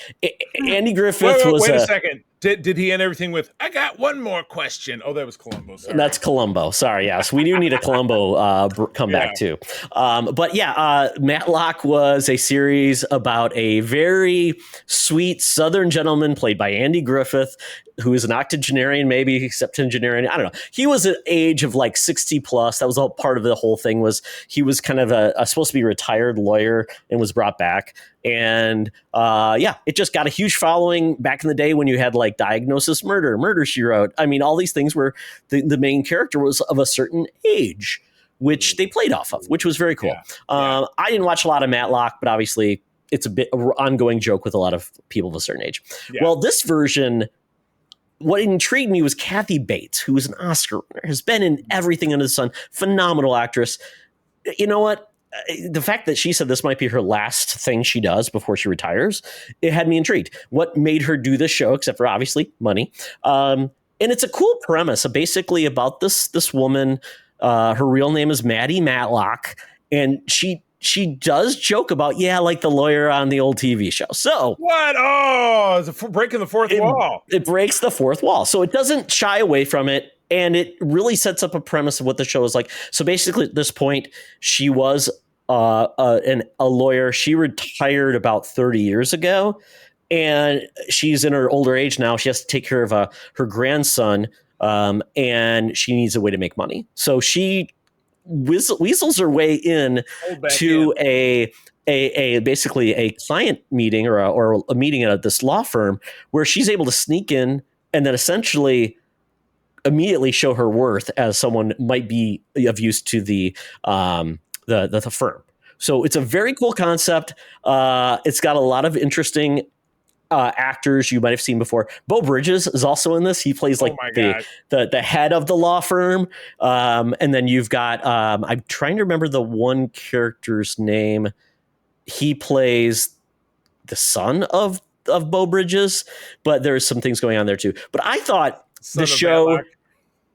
Andy Griffith was. Wait a second. Did he end everything with, I got one more question? Oh, that was Columbo. Sorry. That's Columbo. Sorry. Yes. We do need a Columbo comeback too. But yeah, Matlock was a series about a very sweet Southern gentleman played by Andy Griffith, who is an octogenarian, maybe septuagenarian. I don't know. He was at age of like 60 plus. That was all part of the whole thing. Was he was kind of a supposed to be a retired lawyer and was brought back. And it just got a huge following back in the day when you had like Diagnosis Murder, She Wrote. I mean, all these things where the main character was of a certain age, which they played off of, which was very cool. I didn't watch a lot of Matlock, but obviously it's a bit of an ongoing joke with a lot of people of a certain age. Yeah. Well, this version, what intrigued me was Kathy Bates, who is an Oscar winner, has been in everything under the sun, phenomenal actress. You know what? The fact that she said this might be her last thing she does before she retires, it had me intrigued. What made her do this show, except for obviously money? And it's a cool premise, basically about this woman. Her real name is Maddie Matlock, and she does joke about, like the lawyer on the old TV show. So what? Oh, it's breaking the fourth wall. It breaks the fourth wall. So it doesn't shy away from it. And it really sets up a premise of what the show is like. So basically at this point, she was a lawyer. She retired about 30 years ago, and she's in her older age now. She has to take care of her grandson, and she needs a way to make money. So she weasels her way in to a basically a client meeting or a meeting at this law firm where she's able to sneak in and then essentially immediately show her worth as someone might be of use to the firm. So it's a very cool concept. It's got a lot of interesting actors you might have seen before. Beau Bridges is also in this. He plays like the head of the law firm. And then you've got, I'm trying to remember the one character's name. He plays the son of Beau Bridges, but there's some things going on there too. But I thought the show,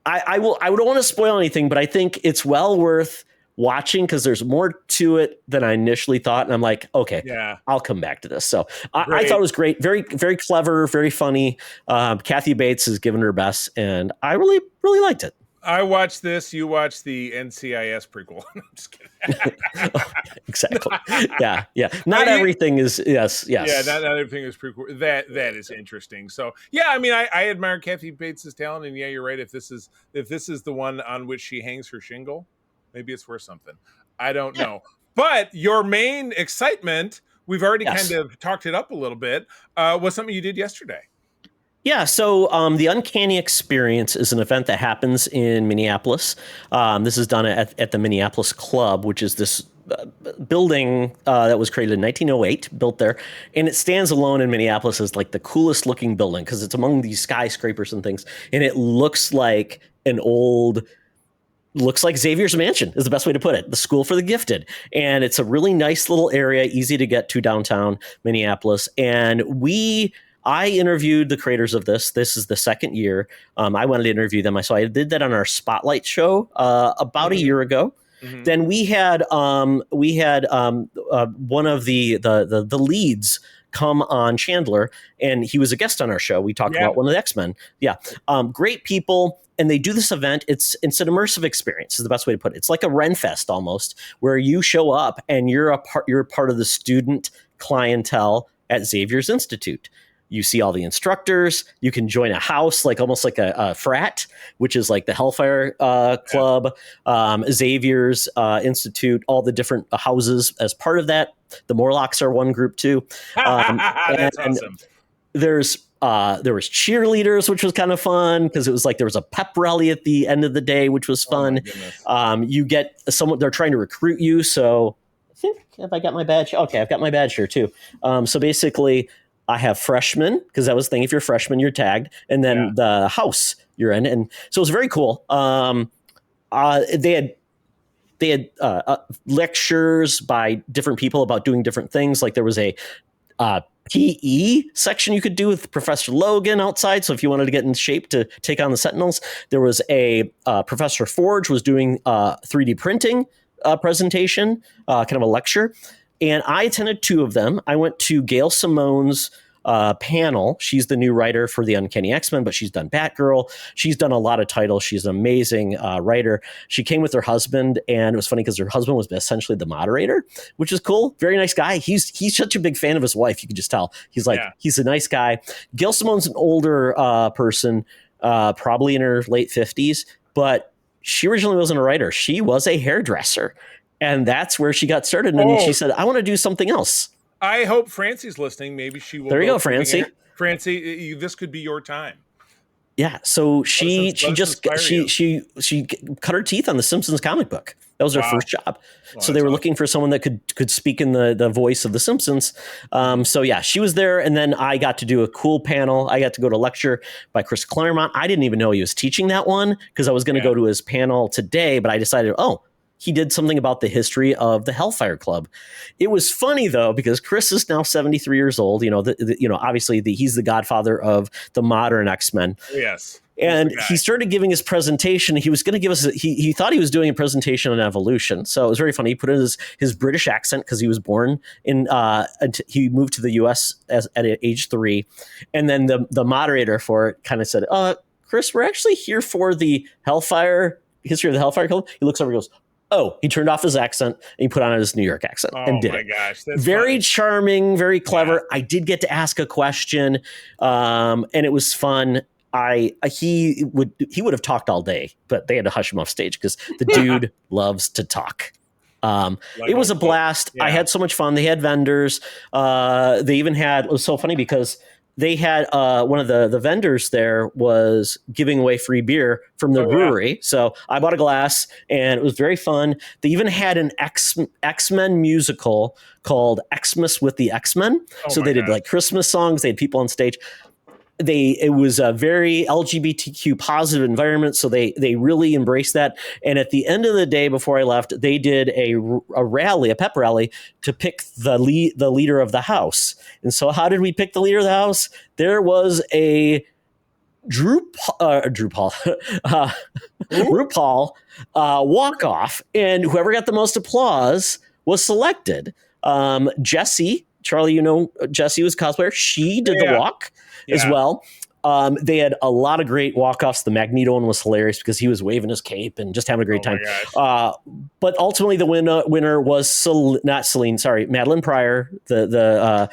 I don't want to spoil anything, but I think it's well worth watching because there's more to it than I initially thought. And I'm like, okay, I'll come back to this. So I thought it was great. Very, very clever, very funny. Kathy Bates has given her best, and I really, really liked it. I watched this. You watched the NCIS prequel. I'm just kidding. Exactly. Yeah. Not everything is yes. Yeah, not everything is prequel. That is interesting. So I mean, I admire Kathy Bates' talent, and you're right. If this is the one on which she hangs her shingle, maybe it's worth something. I don't know. But your main excitement, we've already kind of talked it up a little bit, was something you did yesterday. Yeah, so the Uncanny Experience is an event that happens in Minneapolis. This is done at the Minneapolis Club, which is this building that was created in 1908, built there. And it stands alone in Minneapolis as like the coolest looking building because it's among these skyscrapers and things. And it looks like looks like Xavier's Mansion is the best way to put it. The School for the Gifted. And it's a really nice little area, easy to get to downtown Minneapolis. And I interviewed the creators of this. This is the second year. I wanted to interview them. So I did that on our Spotlight show about a year ago. Mm-hmm. Then we had one of the leads come on, Chandler, and he was a guest on our show. We talked about one of the X-Men. Yeah. Great people. And they do this event. It's an immersive experience is the best way to put it. It's like a Renfest almost, where you show up and you're a part of the student clientele at Xavier's Institute. You see all the instructors. You can join a house, almost like a frat, which is like the Hellfire Club, Xavier's Institute, all the different houses as part of that. The Morlocks are one group too. That's awesome. there was cheerleaders, which was kind of fun because it was like there was a pep rally at the end of the day, which was fun. You get someone, they're trying to recruit you. So I think, have I got my badge? Okay, I've got my badge here too. So basically I have freshmen, because that was the thing. If you're a freshman, you're tagged, and then the house you're in. And so it was very cool. They had lectures by different people about doing different things. Like there was a PE section you could do with Professor Logan outside. So if you wanted to get in shape to take on the Sentinels, there was a Professor Forge was doing 3D printing presentation, kind of a lecture. And I attended 2 of them. I went to Gail Simone's panel. She's the new writer for the Uncanny X-Men, but she's done Batgirl. She's done a lot of titles. She's an amazing writer. She came with her husband, and it was funny because her husband was essentially the moderator, which is cool. Very nice guy. He's such a big fan of his wife. You can just tell. He's like, he's a nice guy. Gail Simone's an older person, probably in her late 50s, but she originally wasn't a writer. She was a hairdresser. And that's where she got started. And then she said, I want to do something else. I hope Francie's listening. Maybe she will. There you go, Francie. Francie, this could be your time. Yeah. So she cut her teeth on the Simpsons comic book. That was her first job. Well, so they were looking for someone that could speak in the voice of the Simpsons. So yeah, she was there. And then I got to do a cool panel. I got to go to a lecture by Chris Claremont. I didn't even know he was teaching that one because I was going to go to his panel today, but I decided, he did something about the history of the Hellfire Club. It was funny though, because Chris is now 73 years old. Obviously he's the godfather of the modern X-Men. Yes. And he started giving his presentation. He was going to give us, he thought he was doing a presentation on evolution. So it was very funny. He put in his British accent because he was born he moved to the US at age 3. And then the moderator for it kind of said, Chris, we're actually here for the history of the Hellfire Club. He looks over and goes, he turned off his accent and he put on his New York accent and did it. Oh my gosh. That's very funny. Charming, very clever. Yeah. I did get to ask a question and it was fun. He would have talked all day, but they had to hush him off stage because the dude loves to talk. It was a blast. Yeah. I had so much fun. They had vendors. They even had, it was so funny because they had one of the vendors there was giving away free beer from their brewery. Yeah. So I bought a glass and it was very fun. They even had an X-Men musical called Xmas with the X-Men. So they did like Christmas songs. They had people on stage. It was a very LGBTQ positive environment. So they really embraced that. And at the end of the day, before I left, they did a rally, a pep rally to pick the leader of the house. And so how did we pick the leader of the house? There was a RuPaul walk-off, and whoever got the most applause was selected. Jessie, Charlie, Jessie was a cosplayer. She did the walk as well. They had a lot of great walk-offs. The Magneto one was hilarious because he was waving his cape and just having a great time. But ultimately, the winner was Madeline Pryor, the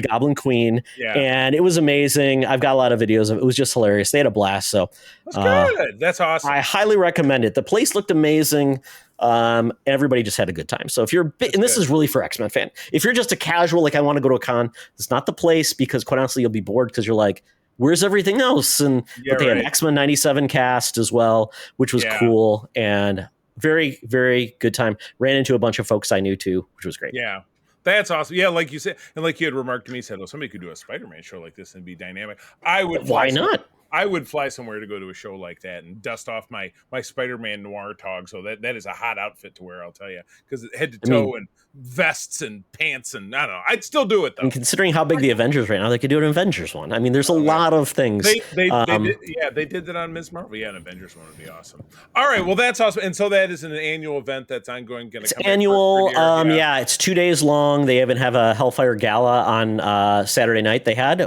Goblin Queen. Yeah. And it was amazing. I've got a lot of videos of it. It was just hilarious. They had a blast. So that's good. That's awesome. I highly recommend it. The place looked amazing. Everybody just had a good time. So if you're this is really for X-Men fan. If you're just a casual, like I want to go to a con, it's not the place because quite honestly, you'll be bored because you're like, where's everything else? But they had an X-Men 97 cast as well, which was cool and very, very good time. Ran into a bunch of folks I knew too, which was great. Yeah. That's awesome. Yeah, like you said, and like you had remarked to me, said, somebody could do a Spider-Man show like this and be dynamic. Why not? I would fly somewhere to go to a show like that and dust off my Spider-Man noir tog. So that is a hot outfit to wear, I'll tell you, because head to toe and vests and pants and I don't know. I'd still do it though. And considering how big the Avengers right now, they could do an Avengers one. I mean, there's a lot of things. They did that on Ms. Marvel. Yeah, an Avengers one would be awesome. All right, well that's awesome. And so that is an annual event that's ongoing. It's annual. It's 2 days long. They even have a Hellfire Gala on Saturday night. They had.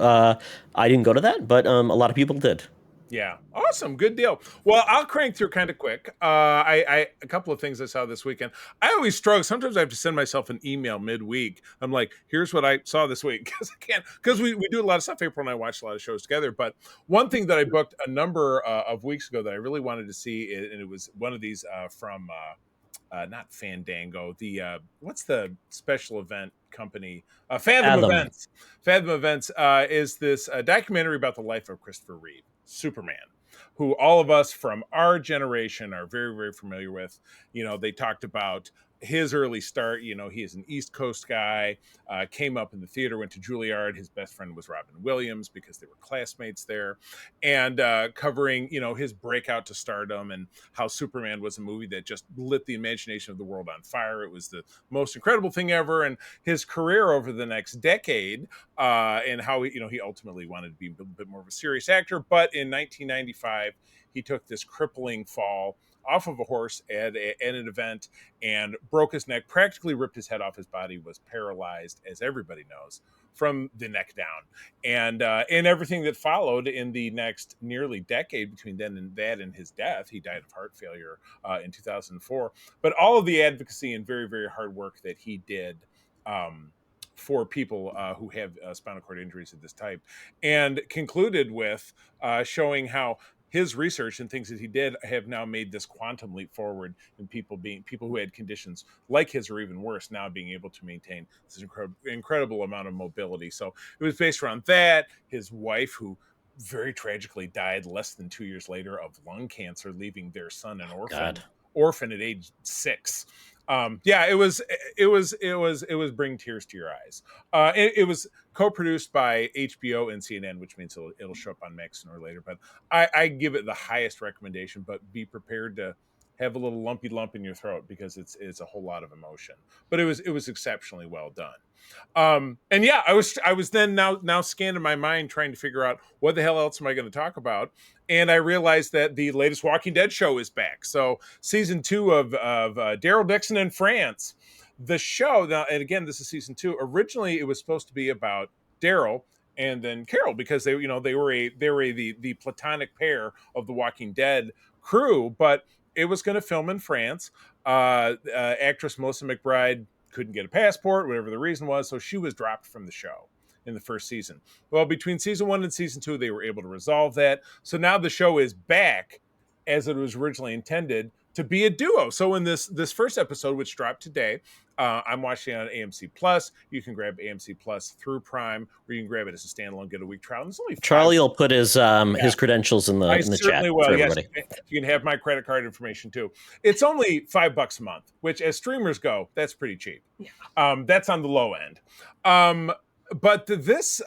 I didn't go to that, but a lot of people did. Yeah. Awesome. Good deal. Well, I'll crank through kind of quick. A couple of things I saw this weekend. I always struggle. Sometimes I have to send myself an email midweek. I'm like, here's what I saw this week. Because we do a lot of stuff. April and I watch a lot of shows together. But one thing that I booked a number of weeks ago that I really wanted to see, and it was one of these from not Fandango. What's the special event company? Fathom Events. Fathom Events is this documentary about the life of Christopher Reeve, Superman, who all of us from our generation are very, very familiar with. They talked about his early start. He is an East Coast guy, came up in the theater, went to Juilliard. His best friend was Robin Williams because they were classmates there, and covering, his breakout to stardom and how Superman was a movie that just lit the imagination of the world on fire. It was the most incredible thing ever. And his career over the next decade, and how he ultimately wanted to be a bit more of a serious actor. But in 1995, he took this crippling fall off of a horse at an event and broke his neck, practically ripped his head off. His body was paralyzed, as everybody knows, from the neck down. And everything that followed in the next nearly decade between then and that and his death, he died of heart failure in 2004. But all of the advocacy and very, very hard work that he did for people who have spinal cord injuries of this type, and concluded with showing how his research and things that he did have now made this quantum leap forward in people who had conditions like his or even worse now being able to maintain this incredible amount of mobility. So it was based around that. His wife, who very tragically died less than 2 years later of lung cancer, leaving their son an orphan at age 6. It was bring tears to your eyes. It was co-produced by HBO and CNN, which means it'll show up on Max sooner or later. But I give it the highest recommendation, but be prepared to have a little lumpy lump in your throat because it's a whole lot of emotion. But it was exceptionally well done. I was then now scanning my mind trying to figure out what the hell else am I going to talk about. And I realized that the latest Walking Dead show is back. So season 2 of Daryl Dixon in France. The show now, and again, this is season 2. Originally, it was supposed to be about Daryl and then Carol, because they were the platonic pair of the Walking Dead crew. But it was going to film in France. Actress Melissa McBride couldn't get a passport, whatever the reason was, so she was dropped from the show in the first season. Well, between season 1 and season 2, they were able to resolve that. So now the show is back as it was originally intended to be a duo. So in this first episode, which dropped today, I'm watching it on AMC Plus. You can grab AMC Plus through Prime, or you can grab it as a standalone, get a week trial. And it's only Charlie will put his credentials in the chat for everybody. Yes, you can have my credit card information too. It's only $5 a month, which as streamers go, that's pretty cheap. Yeah. That's on the low end. But this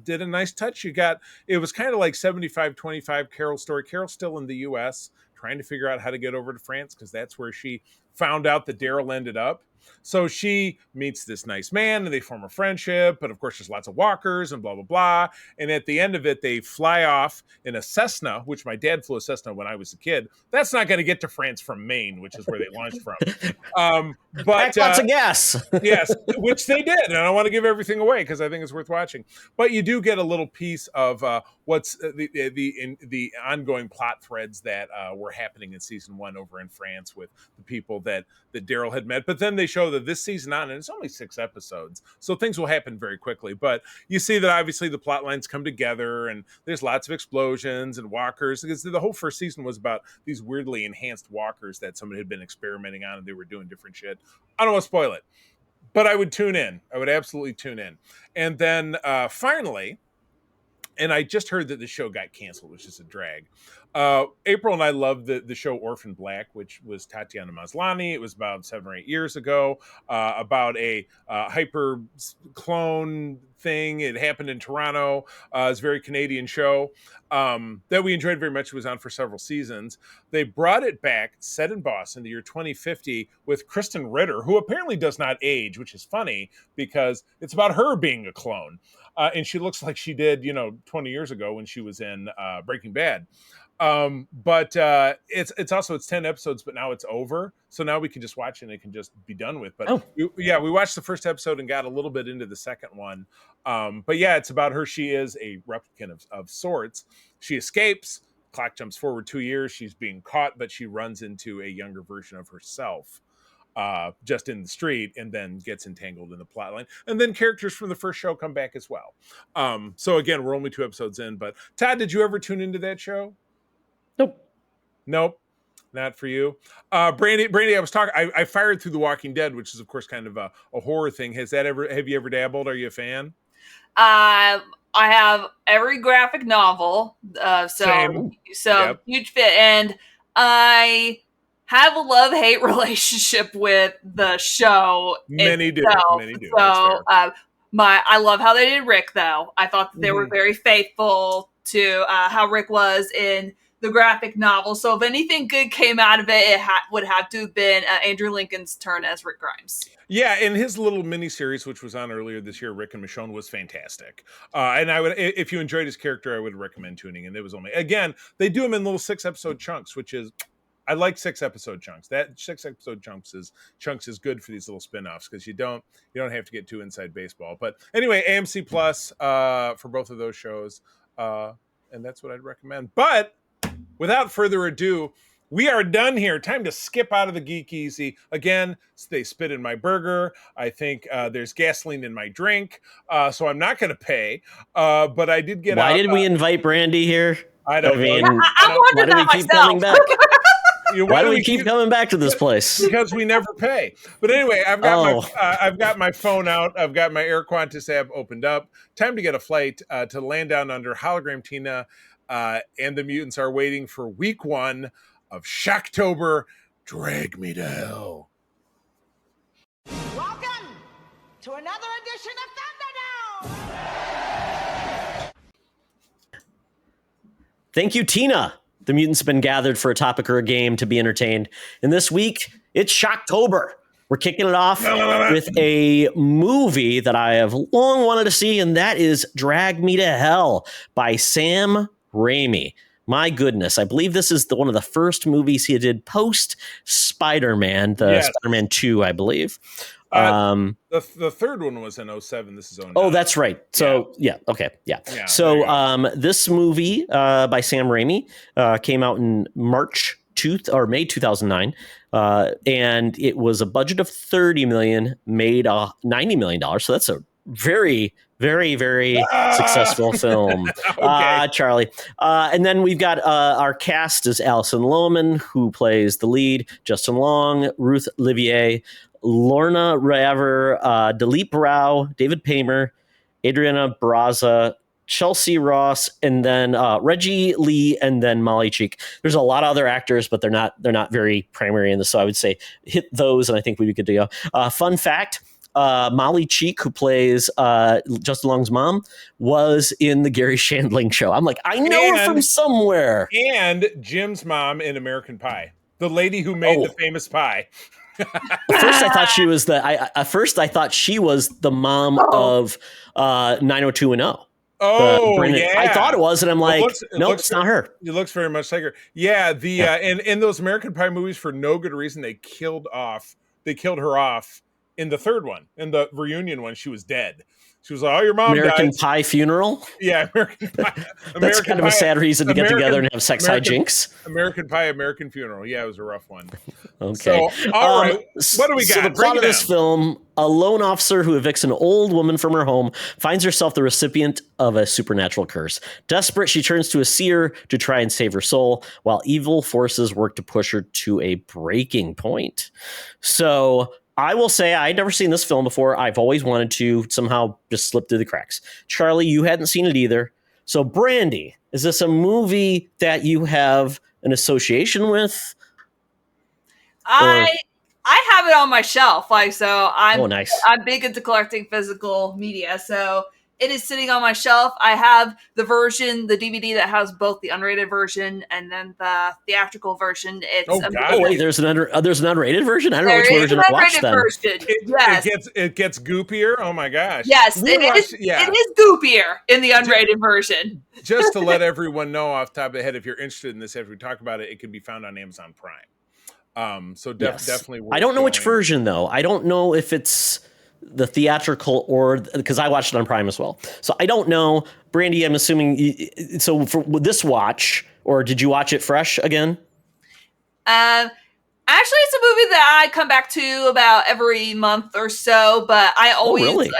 did a nice touch. It was kind of like 75-25 Carol's story. Carol's still in the US trying to figure out how to get over to France because that's where she found out that Daryl ended up. So she meets this nice man and they form a friendship, but of course there's lots of walkers and blah, blah, blah. And at the end of it, they fly off in a Cessna, which my dad flew a Cessna when I was a kid. That's not going to get to France from Maine, which is where they launched from. But lots of gas. Yes, which they did. And I don't want to give everything away because I think it's worth watching. But you do get a little piece of what's the ongoing plot threads that were happening in season 1 over in France with the people that Daryl had met. But then they show that this season on, and it's only 6 episodes, so things will happen very quickly. But you see that obviously the plot lines come together, and there's lots of explosions and walkers, because the whole first season was about these weirdly enhanced walkers that somebody had been experimenting on, and they were doing different shit. I don't want to spoil it, but I would tune in. I would absolutely tune in. And then finally, and I just heard that the show got canceled, which is a drag. April and I loved the show Orphan Black, which was Tatiana Maslany. It was about 7 or 8 years ago, about a hyper clone thing. It happened in Toronto. It's a very Canadian show that we enjoyed very much. It was on for several seasons. They brought it back, set in Boston, the year 2050, with Kristen Ritter, who apparently does not age, which is funny because it's about her being a clone. And she looks like she did, 20 years ago when she was in Breaking Bad. But it's 10 episodes, but now it's over. So now we can just watch it and it can just be done with. But we watched the first episode and got a little bit into the second one. But yeah, it's about her. She is a replicant of sorts. She escapes. Clock jumps forward 2 years. She's being caught, but she runs into a younger version of herself. Just in the street, and then gets entangled in the plotline. And then characters from the first show come back as well. So again, we're only 2 episodes in, but Todd, did you ever tune into that show? Nope. not for you. Brandy, I was talking. I fired through The Walking Dead, which is of course kind of a horror thing. Have you ever dabbled? Are you a fan? I have every graphic novel, Same. Yep. huge fit, and I have a love-hate relationship with the show. Many do. So, I love how they did Rick, though. I thought that they were very faithful to how Rick was in the graphic novel. So if anything good came out of it, would have to have been Andrew Lincoln's turn as Rick Grimes. Yeah, and his little miniseries, which was on earlier this year, Rick and Michonne, was fantastic. And I would, if you enjoyed his character, I would recommend tuning in. It was only, again, they do them in little 6-episode chunks, which is, I like 6-episode chunks. That 6-episode chunks is good for these little spin-offs because you don't have to get too inside baseball. But anyway, AMC Plus for both of those shows, and that's what I'd recommend. But without further ado, we are done here. Time to skip out of the Geek Easy. Again, they spit in my burger. I think there's gasoline in my drink, so I'm not going to pay. But I did get. Why did we invite Brandy here? I don't mean, know. I'm wondering that myself. Why do we keep coming back to this place? Because we never pay. But anyway, I've got my phone out. I've got my Air Qantas app opened up. Time to get a flight to land down under Hologram Tina, and the mutants are waiting for week 1 of Shocktober. Drag me to hell. Welcome to another edition of Thunderdome. Thank you, Tina. The mutants have been gathered for a topic or a game to be entertained. And this week, it's Shocktober. We're kicking it off with a movie that I have long wanted to see, and that is Drag Me to Hell by Sam Raimi. My goodness, I believe this is one of the first movies he did post Spider-Man, Spider-Man 2, I believe. The third one was in 2007. This is 2009. Oh, that's right. So, okay. So, this movie by Sam Raimi came out in May 2009. And it was a budget of $30 million, made $90 million. So that's a very, very, very successful film. Charlie. And then we've got our cast is Alison Lohman, who plays the lead, Justin Long, Ruth Olivier, Lorna Raver, Dilip Rao, David Paymer, Adriana Braza, Chelsea Ross, and then Reggie Lee, and then Molly Cheek. There's a lot of other actors, but they're not very primary in this. So I would say hit those, and I think we'd be good to go. Fun fact: Molly Cheek, who plays Justin Long's mom, was in the Gary Shandling show. I'm like, I know her from somewhere. And Jim's mom in American Pie, the lady who made the famous pie. At first, I thought she was I thought she was the mom of 90210. I thought it was, and I'm like, nope, it's not her. It looks very much like her. Yeah, and in those American Pie movies, for no good reason, they killed her off in the third one. In the reunion one, she was dead. She was like, "Oh, your mom American died." Pie funeral. Yeah, American Pie. That's kind of a sad reason to get together and have sex hijinks. American Pie, American Funeral. Yeah, it was a rough one. Okay. So, all right. What do we got? So the plot of this film: a lone officer who evicts an old woman from her home finds herself the recipient of a supernatural curse. Desperate, she turns to a seer to try and save her soul, while evil forces work to push her to a breaking point. So, I will say I'd never seen this film before. I've always wanted to somehow just slip through the cracks. Charlie, you hadn't seen it either. So, Brandy, is this a movie that you have an association with? I have it on my shelf. I'm nice. I'm big into collecting physical media, so it is sitting on my shelf. I have the DVD that has both the unrated version and then the theatrical version. Wait, there's an unrated version? I don't know which version I watched then. It gets goopier. Oh my gosh. Yes, it is goopier in the unrated version. Just to let everyone know off the top of the head, if you're interested in this, after we talk about it, it can be found on Amazon Prime. So definitely. I don't know which version though. I don't know if it's the theatrical or because I watched it on Prime as well. So I don't know. Brandy, I'm assuming. So for this watch, or did you watch it fresh again? Actually, it's a movie that I come back to about every month or so. But I always,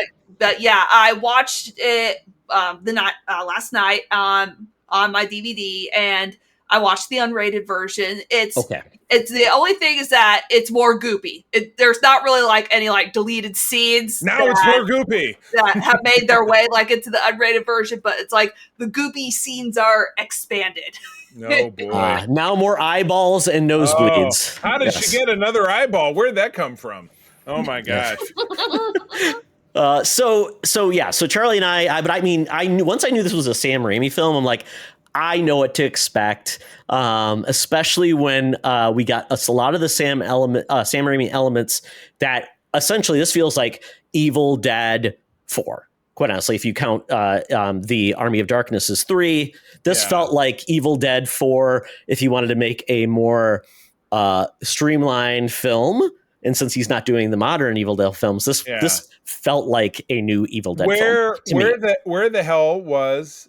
I watched it last night on my DVD, and I watched the unrated version. It's Okay. It's the only thing is that it's more goopy. There's not really like any like deleted scenes. Now it's more goopy that have made their way like into the unrated version, but it's like the goopy scenes are expanded. No boy. Now more eyeballs and nosebleeds. How did she get another eyeball? Where'd that come from? Oh my gosh. So Charlie and I knew once I knew this was a Sam Raimi film, I'm like, I know what to expect, especially when we got a lot of the Sam Raimi elements that essentially this feels like Evil Dead 4. Quite honestly, if you count the Army of Darkness as 3, this felt like Evil Dead 4 if you wanted to make a more streamlined film. And since he's not doing the modern Evil Dead films, this felt like a new Evil Dead film. Where the hell was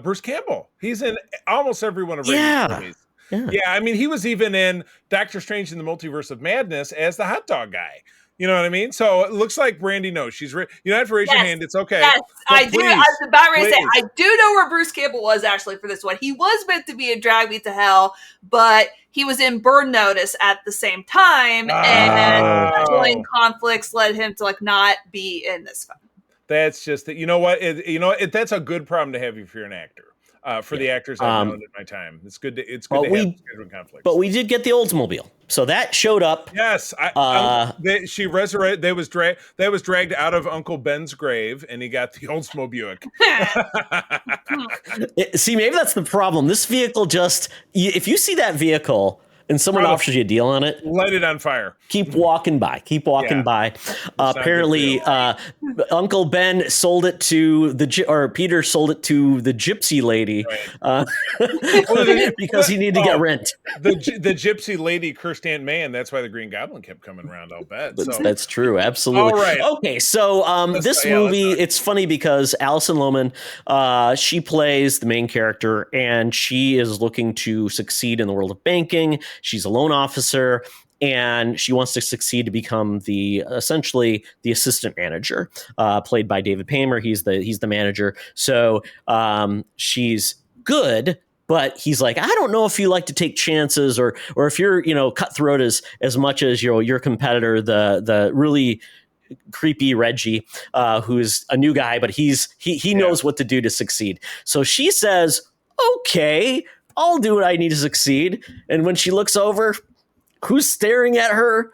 Bruce Campbell? He's in almost every one of Raimi's movies. Yeah, I mean, he was even in Doctor Strange in the Multiverse of Madness as the hot dog guy. You know what I mean? So it looks like Brandy knows. You don't have to raise your hand. It's okay. Yes, I do. I was about to say, I do know where Bruce Campbell was actually for this one. He was meant to be in Drag Me to Hell, but he was in Burn Notice at the same time, and scheduling conflicts led him to like not be in this film. That's just that. You know what? That's a good problem to have if you're an actor. For the actors I've known in my time, it's good to have scheduling conflicts. But we did get the Oldsmobile, so that showed up. Yes, she resurrected. That was dragged out of Uncle Ben's grave, and he got the Oldsmobile. See, maybe that's the problem. This vehicle if you see that vehicle and someone offers you a deal on it, light it on fire. Keep walking by. by. Apparently, Uncle Ben sold it to Peter sold it to the Gypsy Lady because he needed to get rent. The Gypsy Lady cursed Aunt May, and that's why the Green Goblin kept coming around. I'll bet. That's true. Absolutely. All right. Okay. So this movie, it's funny because Alison Lohman, she plays the main character, and she is looking to succeed in the world of banking. She's a loan officer, and she wants to succeed to become essentially the assistant manager, played by David Paymer. He's the manager. So she's good, but he's like, I don't know if you like to take chances or if you're cutthroat as much as your competitor, the really creepy Reggie, who's a new guy, but he knows what to do to succeed. So she says, okay, I'll do what I need to succeed. And when she looks over, who's staring at her?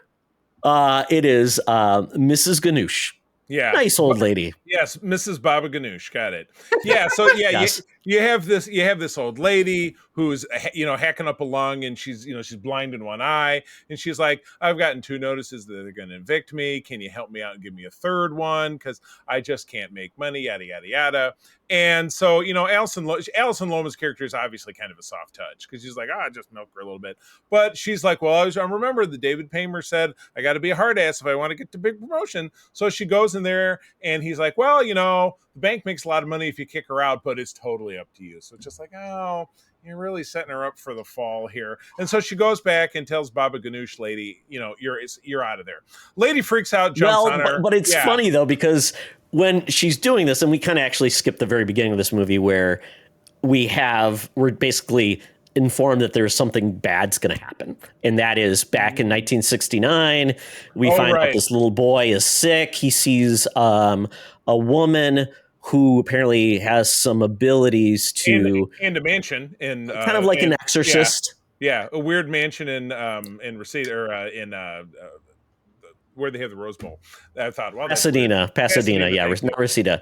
It is Mrs. Ganoush. Yeah. Nice old lady. Yes, Mrs. Baba Ganoush. Got it. Yeah, so yes. you have this old lady who's hacking up a lung, and she's blind in one eye, and she's like, I've gotten 2 notices that they're going to evict me. Can you help me out and give me a third one, because I just can't make money, yada yada yada. And so Alison Lohman's character is obviously kind of a soft touch, because she's like, just milk her a little bit, but she's like, well, I remember that David Paymer said I got to be a hard ass if I want to get the big promotion. So she goes in there, and he's like, well, the bank makes a lot of money if you kick her out, but it's totally up to you. So it's just like, you're really setting her up for the fall here. And so she goes back and tells Baba Ganoush lady, you're out of there. Lady freaks out, jumps on her. But it's funny though, because when she's doing this, and we kind of actually skipped the very beginning of this movie where we're basically informed that there's something bad's going to happen. And that is back in 1969, we find out this little boy is sick. He sees a woman who apparently has some abilities to and a mansion in kind of like an exorcist. Yeah, a weird mansion in Reseda, or in where they have the Rose Bowl. I thought, well, Pasadena, not Reseda.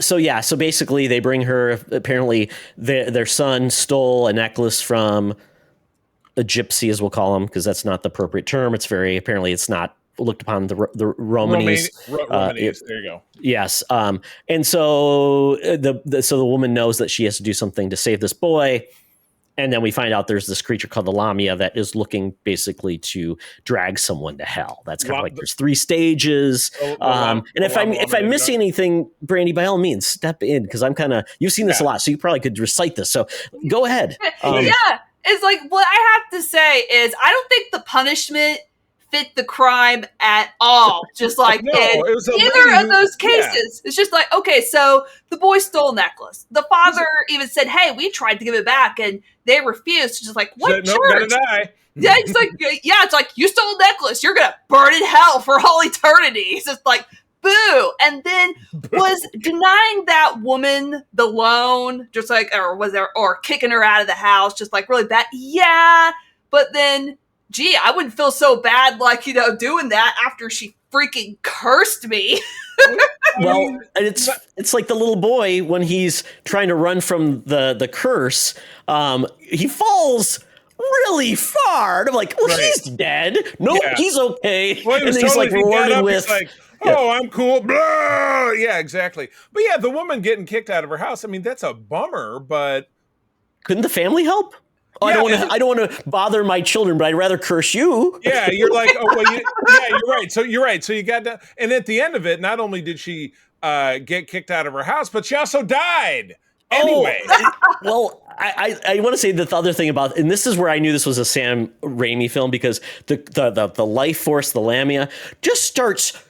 So basically they bring her. Apparently their son stole a necklace from a gypsy, as we'll call them, because that's not the appropriate term. Apparently it's not looked upon the Romanese. There you go. Yes. And so the woman knows that she has to do something to save this boy. And then we find out there's this creature called the Lamia that is looking basically to drag someone to hell. That's kind of like there's 3 stages. And if I miss anything, Brandy, by all means, step in, because you've seen this a lot, so you probably could recite this. So go ahead. It's like, what I have to say is I don't think the punishment fit the crime at all. Just like No, in it was a either lady of those who- yeah. cases. It's just like, okay, so the boy stole a necklace. The father even said, hey, we tried to give it back and they refused. Just like, what Said, nope, gotta church? die. Yeah, it's like, yeah, it's like, you stole a necklace. You're going to burn in hell for all eternity. It's just like, boo. And then was denying that woman the loan, just like, or kicking her out of the house, just like really bad. Yeah. But then, gee, I wouldn't feel so bad, like, doing that after she freaking cursed me. Well, and it's like the little boy when he's trying to run from the curse. He falls really far. And I'm like, well, he's dead. No, he's okay. Well, he was and he's totally, like he got rewarded up, with, he's like, oh, I'm cool. Blah. Yeah, exactly. But yeah, the woman getting kicked out of her house. I mean, that's a bummer. But couldn't the family help? Oh, Yeah, I don't want to bother my children, but I'd rather curse you. yeah, you're like, oh, well, yeah, you're right. So you're right. So you got that. And at the end of it, not only did she get kicked out of her house, but she also died. Anyway. Well, I want to say that the other thing about, and this is where I knew this was a Sam Raimi film, because the life force, the Lamia, just starts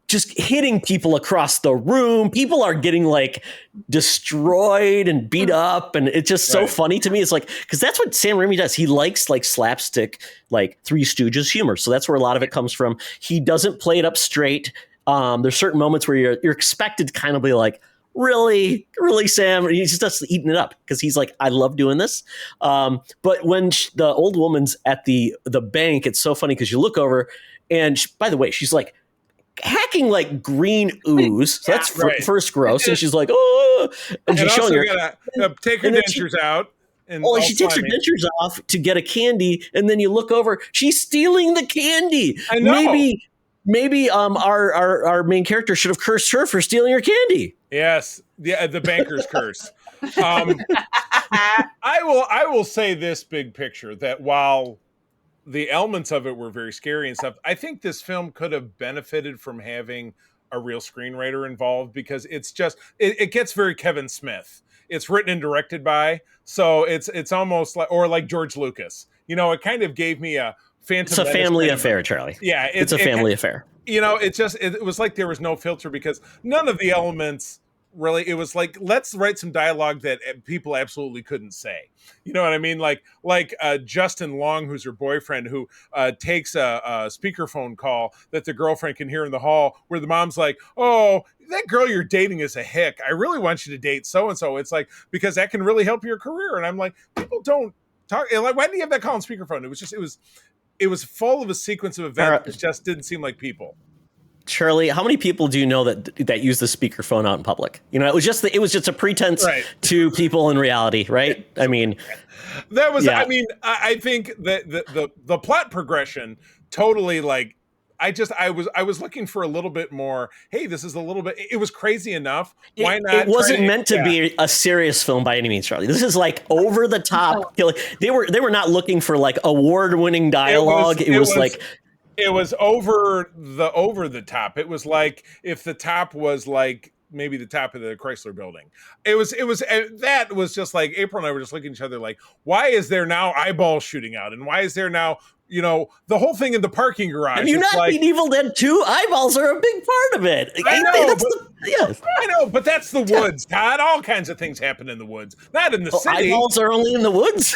just hitting people across the room. People are getting like destroyed and beat up, and it's just so funny to me. It's like, because that's what Sam Raimi does. He likes like slapstick, like Three Stooges humor. So that's where a lot of it comes from. He doesn't play it up straight. There's certain moments where you're expected to kind of be like, really, Sam? And he just starts eating it up because he's like, I love doing this. But when the old woman's at the bank, it's so funny because you look over, and by the way, she's like hacking like green ooze. So that's first gross. And she's like, oh, and she's showing her. Gotta, take her dentures out. And she takes her dentures off to get a candy, and then you look over, she's stealing the candy. I know. Maybe our main character should have cursed her for stealing her candy. Yes, the banker's curse. I will say this big picture, that while the elements of it were very scary and stuff, I think this film could have benefited from having a real screenwriter involved, because it's just it gets very Kevin Smith. It's written and directed by, so it's almost like George Lucas. It kind of gave me a Phantom. It's a family affair, Charlie. Yeah, it's a family affair. It was like there was no filter, because none of the elements really, it was like, let's write some dialogue that people absolutely couldn't say. You know what I mean? Like Justin Long, who's her boyfriend, who takes a speakerphone call that the girlfriend can hear in the hall, where the mom's like, oh, that girl you're dating is a hick. I really want you to date so-and-so. It's like, because that can really help your career. And I'm like, people don't talk. Like, why did you have that call on speakerphone? It was full of a sequence of events that just didn't seem like people. Charlie, how many people do you know that use the speakerphone out in public? It was just a pretense to people in reality, right? I mean, that was. Yeah. I mean, I think that the plot progression totally, like, I was looking for a little bit more. Hey, this is a little bit. It was crazy enough. Why not? It wasn't meant to be a serious film by any means, Charlie. This is like over the top. They were not looking for like award-winning dialogue. It was like. It was over the top. It was like if the top was like maybe the top of the Chrysler Building. That was just like, April and I were just looking at each other like, why is there now eyeballs shooting out? And why is there now, the whole thing in the parking garage? Have you not seen Evil Dead 2? Eyeballs are a big part of it. I know, but that's the woods, Todd. All kinds of things happen in the woods, not in the city. Eyeballs are only in the woods?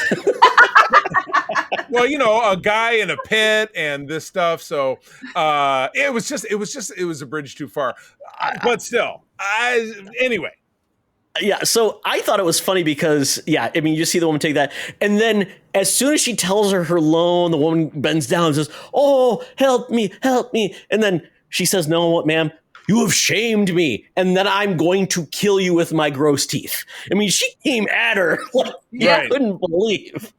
Well, a guy in a pit and this stuff. So it was a bridge too far. But still, anyway. Yeah, so I thought it was funny because, you see the woman take that, and then as soon as she tells her loan, the woman bends down and says, oh, help me, and then she says, no, ma'am, you have shamed me, and then I'm going to kill you with my gross teeth. I mean, she came at her like I couldn't believe.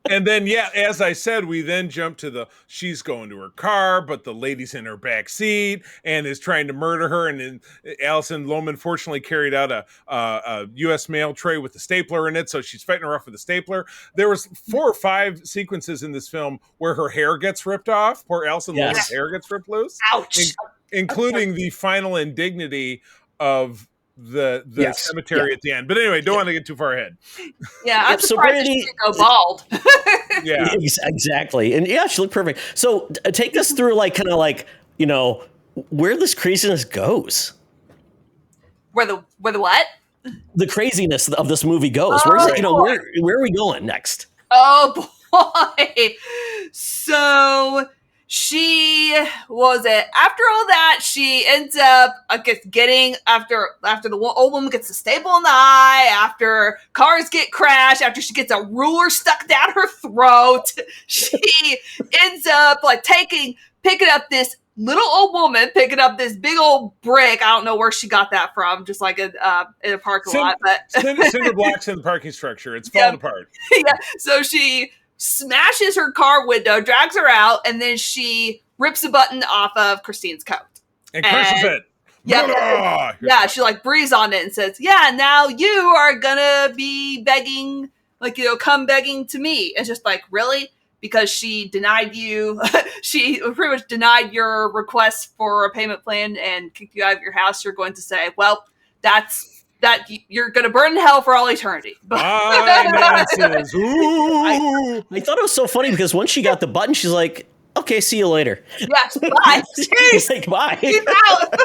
And then, as I said, we then jump to she's going to her car, but the lady's in her back seat and is trying to murder her. And then Alison Lohman fortunately carried out a U.S. mail tray with a stapler in it, so she's fighting her off with a stapler. There was 4 or 5 sequences in this film where her hair gets ripped off. Poor Alison Lohman's hair gets ripped loose. Ouch. Including the final indignity of the Yes. cemetery at the end. But anyway, don't want to get too far ahead. Yeah, I'm So surprised that Brandy- she didn't go bald. Yeah. Exactly. And yeah, she looked perfect. So take us through like kind of like, where this craziness goes. Where the what? The craziness of this movie goes. Oh, Where's it, boy. where are we going next? Oh boy. So she was it. After all that, she ends up getting after the old woman gets a staple in the eye, after cars get crashed, after she gets a ruler stuck down her throat, she ends up like picking up this little old woman, picking up this big old brick. I don't know where she got that from, just like in a parking lot. But cinder blocks in the parking structure. It's falling apart. Yeah. So she smashes her car window, drags her out, and then she rips a button off of Christine's coat. And crushes it. Yeah. Yeah, she like breathes on it and says, yeah, now you are gonna be begging, like, come begging to me. It's just like, really? Because she denied you, she pretty much denied your request for a payment plan and kicked you out of your house. You're going to say, well, that you're going to burn in hell for all eternity. Finances. I thought it was so funny because once she got the button, she's like, okay, see you later. Yes, bye. She's like, bye. Peace out.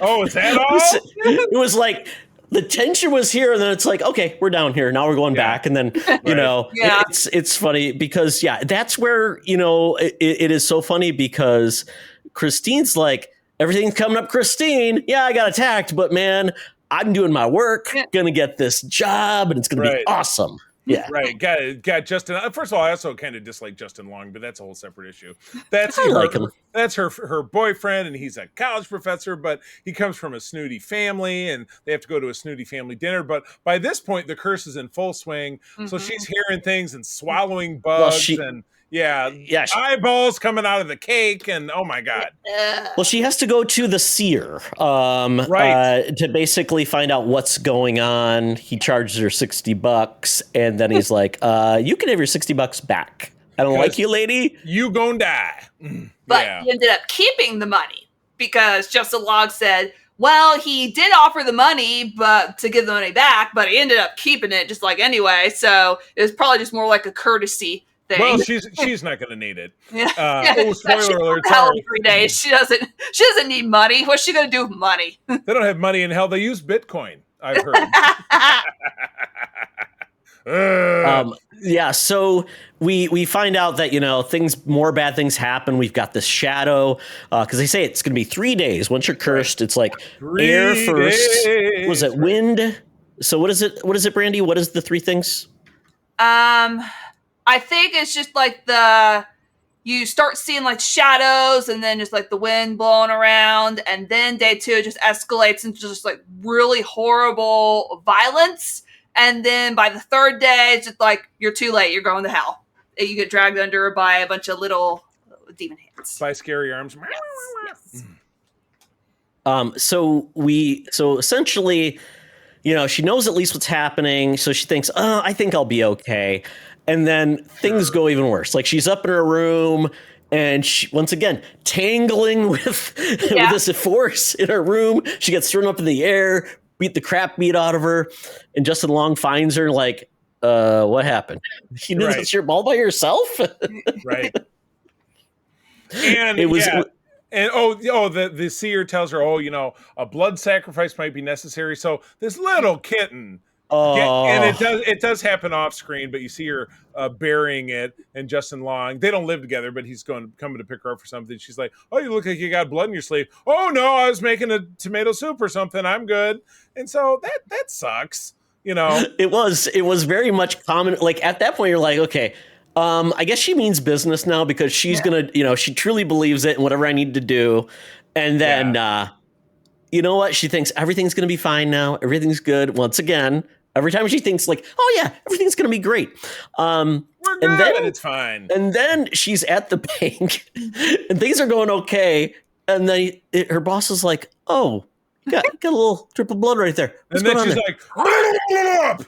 Oh, is that all? It was like the tension was here, and then it's like, okay, we're down here. Now we're going back. And then, Yeah. it's funny because, that's where, it is so funny because Christine's like, everything's coming up, Christine. Yeah, I got attacked, but man, I'm doing my work, gonna get this job, and it's gonna be awesome. Yeah. Right. Got Justin. First of all, I also kind of dislike Justin Long, but that's a whole separate issue. That's I like him. That's her boyfriend, and he's a college professor, but he comes from a snooty family, and they have to go to a snooty family dinner. But by this point, the curse is in full swing. So she's hearing things and swallowing bugs and eyeballs coming out of the cake, and oh my god. Well, she has to go to the seer, to basically find out what's going on. He charges her $60, and then he's like, "You can have your $60 back. I don't like you, lady. You gonna die." But he ended up keeping the money because Justin Long said, well, he did offer the money, but to give the money back, but he ended up keeping it just like anyway. So it was probably just more like a courtesy thing. Well, she's not going to need it. Spoiler alert! Hell, 3 days. She doesn't need money. What's she gonna do with money? They don't have money in hell. They use Bitcoin. I've heard. So we find out that more bad things happen. We've got this shadow because they say it's going to be 3 days. Once you're cursed, it's like air first. Was it wind? So what is it? What is it, Brandy? What is the three things? I think it's just like you start seeing like shadows and then just like the wind blowing around. And then day 2, it just escalates into just like really horrible violence. And then by the 3rd day, it's just like, you're too late. You're going to hell. You get dragged under by a bunch of little demon hands. By scary arms. Yes. So essentially, she knows at least what's happening. So she thinks, I think I'll be okay. And then things go even worse. Like she's up in her room and she, once again, tangling with this force in her room. She gets thrown up in the air, beat the crap beat out of her. And Justin Long finds her like, what happened? You did this shit all by yourself? Right. And it was... And the seer tells her, a blood sacrifice might be necessary. So this little kitten, and it does happen off screen, but you see her burying it. And Justin Long, they don't live together, but he's coming to pick her up for something. She's like, "Oh, you look like you got blood in your sleeve." "Oh no, I was making a tomato soup or something. I'm good." And so that sucks. It was very much common. Like at that point, you're like, okay. I guess she means business now because she's going to, she truly believes it and whatever I need to do. And then, you know what? She thinks everything's going to be fine now. Everything's good. Once again, every time she thinks like, oh yeah, everything's going to be great. We're good and it's fine. And then she's at the bank and things are going okay. And then her boss is like, oh, you got a little drip of blood right there. What's and then going she's on like,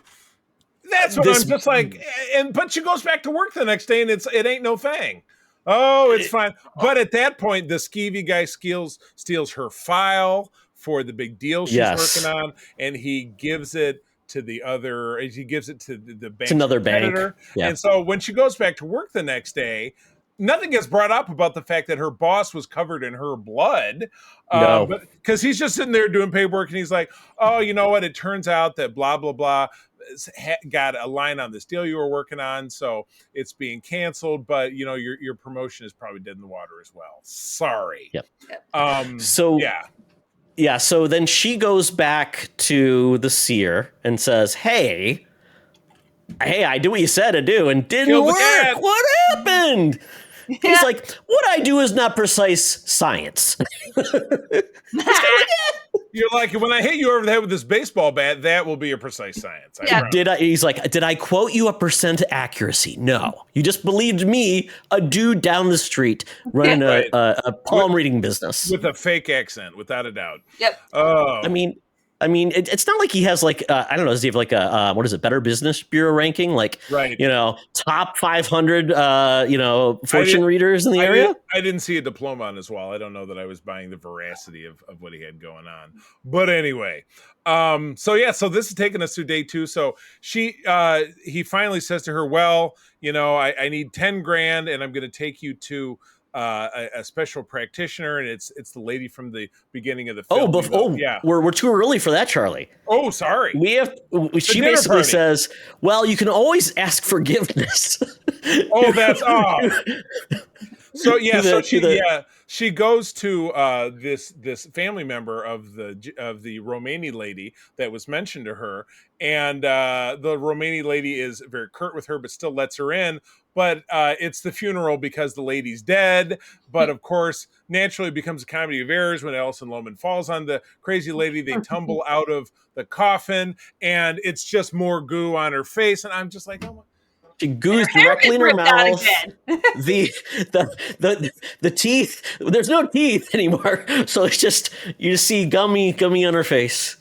that's what I'm just like, but she goes back to work the next day and it ain't no thing. Oh, it's fine. But at that point, the skeevy guy steals her file for the big deal she's working on, and he gives it to the bank's another bank. competitor. Yeah. And so when she goes back to work the next day, nothing gets brought up about the fact that her boss was covered in her blood. No. But because he's just sitting there doing paperwork, and he's like, oh, you know what? It turns out that blah, blah, blah got a line on this deal you were working on, so it's being canceled, but your promotion is probably dead in the water as well. Sorry. Yep. Yeah, so then she goes back to the seer and says, hey, I do what you said to do and didn't work. What happened? He's like, what I do is not precise science. You're like, when I hit you over the head with this baseball bat, that will be a precise science. He's like, did I quote you a % accuracy? No. You just believed me, a dude down the street running a palm reading business. With a fake accent, without a doubt. Yep. Oh. I mean, it's not like he has like, I don't know, does he have like a, what is it, Better Business Bureau ranking? Like, top 500, fortune readers in the area? I didn't see a diploma on his wall. I don't know that I was buying the veracity of what he had going on. But anyway, so this is taking us through day 2. So he finally says to her, well, I need 10 grand and I'm going to take you to a special practitioner, and it's the lady from the beginning of the film. We're too early for that, Charlie. Oh, sorry. She basically says, well, you can always ask forgiveness. Oh, that's So she goes to this family member of the Romani lady that was mentioned to her, and the Romani lady is very curt with her, but still lets her in. But it's the funeral because the lady's dead. But of course, naturally, it becomes a comedy of errors when Alison Lohman falls on the crazy lady. They tumble out of the coffin, and it's just more goo on her face. And I'm just like, oh my. She goos directly in her mouth. The teeth. There's no teeth anymore, so it's just you just see gummy on her face.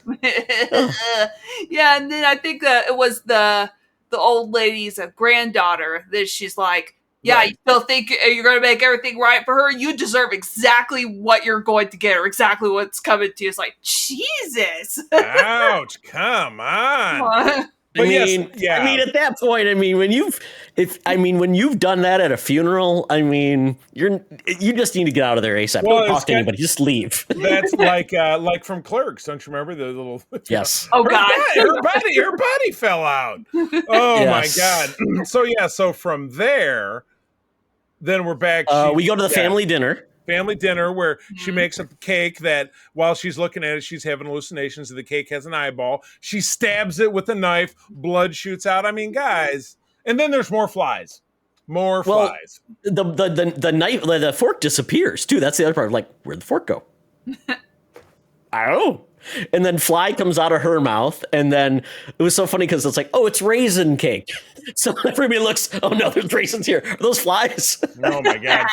Yeah, and then I think that it was the old lady's granddaughter that she's like, yeah, you still think you're going to make everything right for her? You deserve exactly what you're going to get, or exactly what's coming to you. It's like, Jesus. Ouch! Come on. But at that point, when you've done that at a funeral, you just need to get out of there ASAP. Don't talk to anybody, just leave. That's like from Clerks. Don't you remember the little? Yes. Oh God, her body fell out. Oh my God. So from there, then we're back. We go to the family dinner. Family dinner where she makes a cake that while she's looking at it, she's having hallucinations. The cake has an eyeball. She stabs it with a knife. Blood shoots out. I mean, guys. And then there's more flies. Flies. The knife, the fork disappears too. That's the other part. Like, where'd the fork go? I don't know. And then fly comes out of her mouth, and then it was so funny because it's like, oh, it's raisin cake. So everybody looks, oh no, there's raisins here. Are those flies? Oh my God,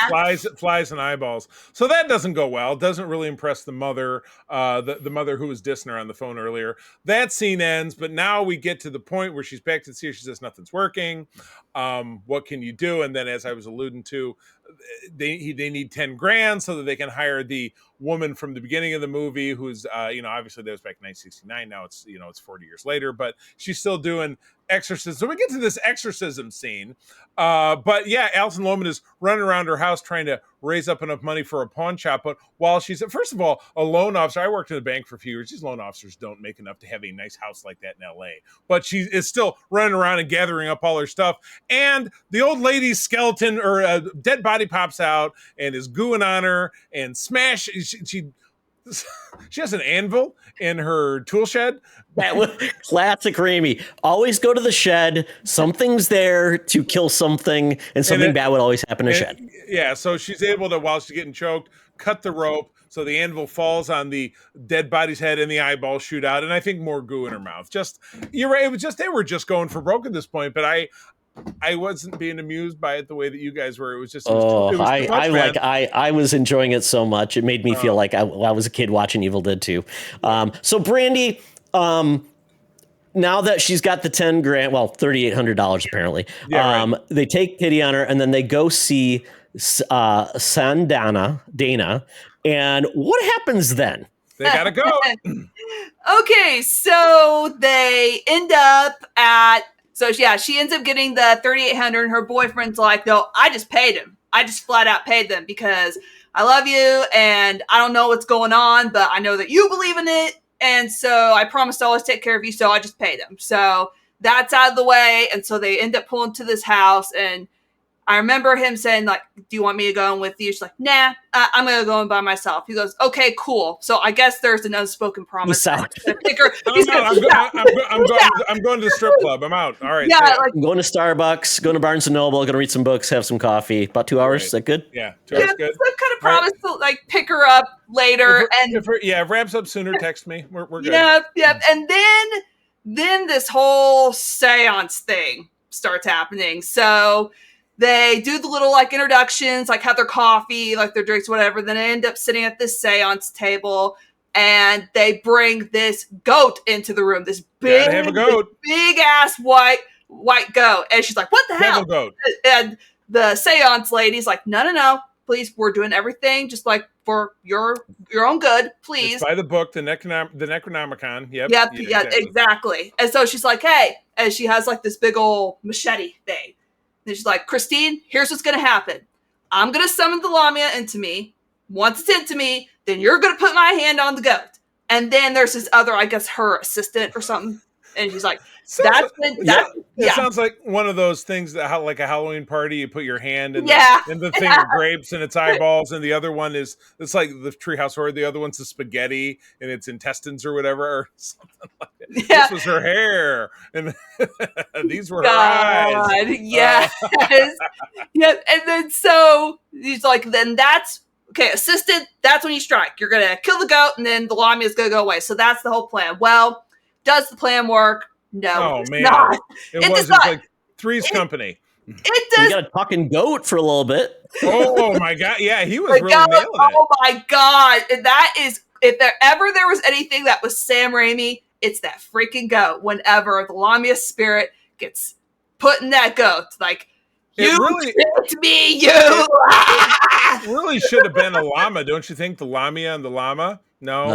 flies and eyeballs. So that doesn't go well. It doesn't really impress the mother, the mother who was dissing her on the phone earlier. That scene ends, but now we get to the point where she's back to the series. She says nothing's working. What can you do? And then, as I was alluding to, they need 10 grand so that they can hire the woman from the beginning of the movie who's obviously that was back in 1969. Now it's 40 years later, but she's still doing exorcism. So we get to this exorcism scene, but yeah, Alison Lohman is running around her house trying to raise up enough money for a pawn shop. But while she's first of all a loan officer, I worked in a bank for a few years. These loan officers don't make enough to have a nice house like that in LA, but she is still running around and gathering up all her stuff. And the old lady's skeleton or a dead body pops out and is gooing on her and smash. She has an anvil in her tool shed. That was classic Raimi. Always go to the shed. Something's there to kill something, and something bad would always happen in a shed. Yeah, so she's able to, while she's getting choked, cut the rope so the anvil falls on the dead body's head and the eyeballs shoot out. And I think more goo in her mouth. You're right. It was just, they were just going for broke at this point, but I wasn't being amused by it the way that you guys were. It was just. I was enjoying it so much. It made me feel like I was a kid watching Evil Dead 2. So Brandy, now that she's got the 10 grand, well, $3,800 apparently. Yeah, right. They take pity on her, and then they go see Dana. And what happens then? They gotta go. Okay, so they end up at she ends up getting the 3,800 and her boyfriend's like, no, I just paid him. I just flat out paid them because I love you and I don't know what's going on, but I know that you believe in it. And so I promised to always take care of you, so I just paid them. So that's out of the way. And so they end up pulling to this house, and I remember him saying, like, do you want me to go in with you? She's like, nah, I'm going to go in by myself. He goes, okay, cool. So I guess there's an unspoken promise. He's out. I'm going to the strip club. I'm out. All right. Yeah, like, I'm going to Starbucks, going to Barnes & Noble, going to read some books, have some coffee. About 2 hours. Right. Is that good? Yeah, 2 hours good. Some kind of promise to, like, pick her up later. If it wraps up sooner, text me. We're good. Yep. And then this whole seance thing starts happening. So they do the little, like, introductions, like, have their coffee, like, their drinks, whatever. Then they end up sitting at this seance table, and they bring this goat into the room. This big, big ass white goat. And she's like, what the hell? Goat. And the seance lady's like, no, please, we're doing everything just like for your own good, please. It's by the book, the Necronomicon. Yep. Yeah, exactly. And so she's like, hey, and she has like this big old machete thing. And she's like, Christine, here's what's going to happen. I'm going to summon the Lamia into me. Once it's into me, then you're going to put my hand on the goat. And then there's this other, I guess, her assistant or something. And she's like, it sounds like one of those things that, like a Halloween party, you put your hand in the thing of grapes and its eyeballs, and the other one it's like the Treehouse Horror. The other one's the spaghetti and its intestines or whatever, or something like that. Yeah. This was her hair, and these were her eyes. Yes. Yep. And then so he's like, then that's okay, assistant. That's when you strike. You're gonna kill the goat, and then the Lamia is gonna go away. So that's the whole plan. Well, does the plan work? No, man. Not. It was like Three's Company. It does. We got a talking goat for a little bit. Oh my god! Yeah, he was really nailing it. Oh my god! That is, if there was anything that was Sam Raimi, it's that freaking goat. Whenever the Lamia spirit gets put in that goat, like you tricked me, you. It really should have been a llama, don't you think? The Lamia and the llama. No,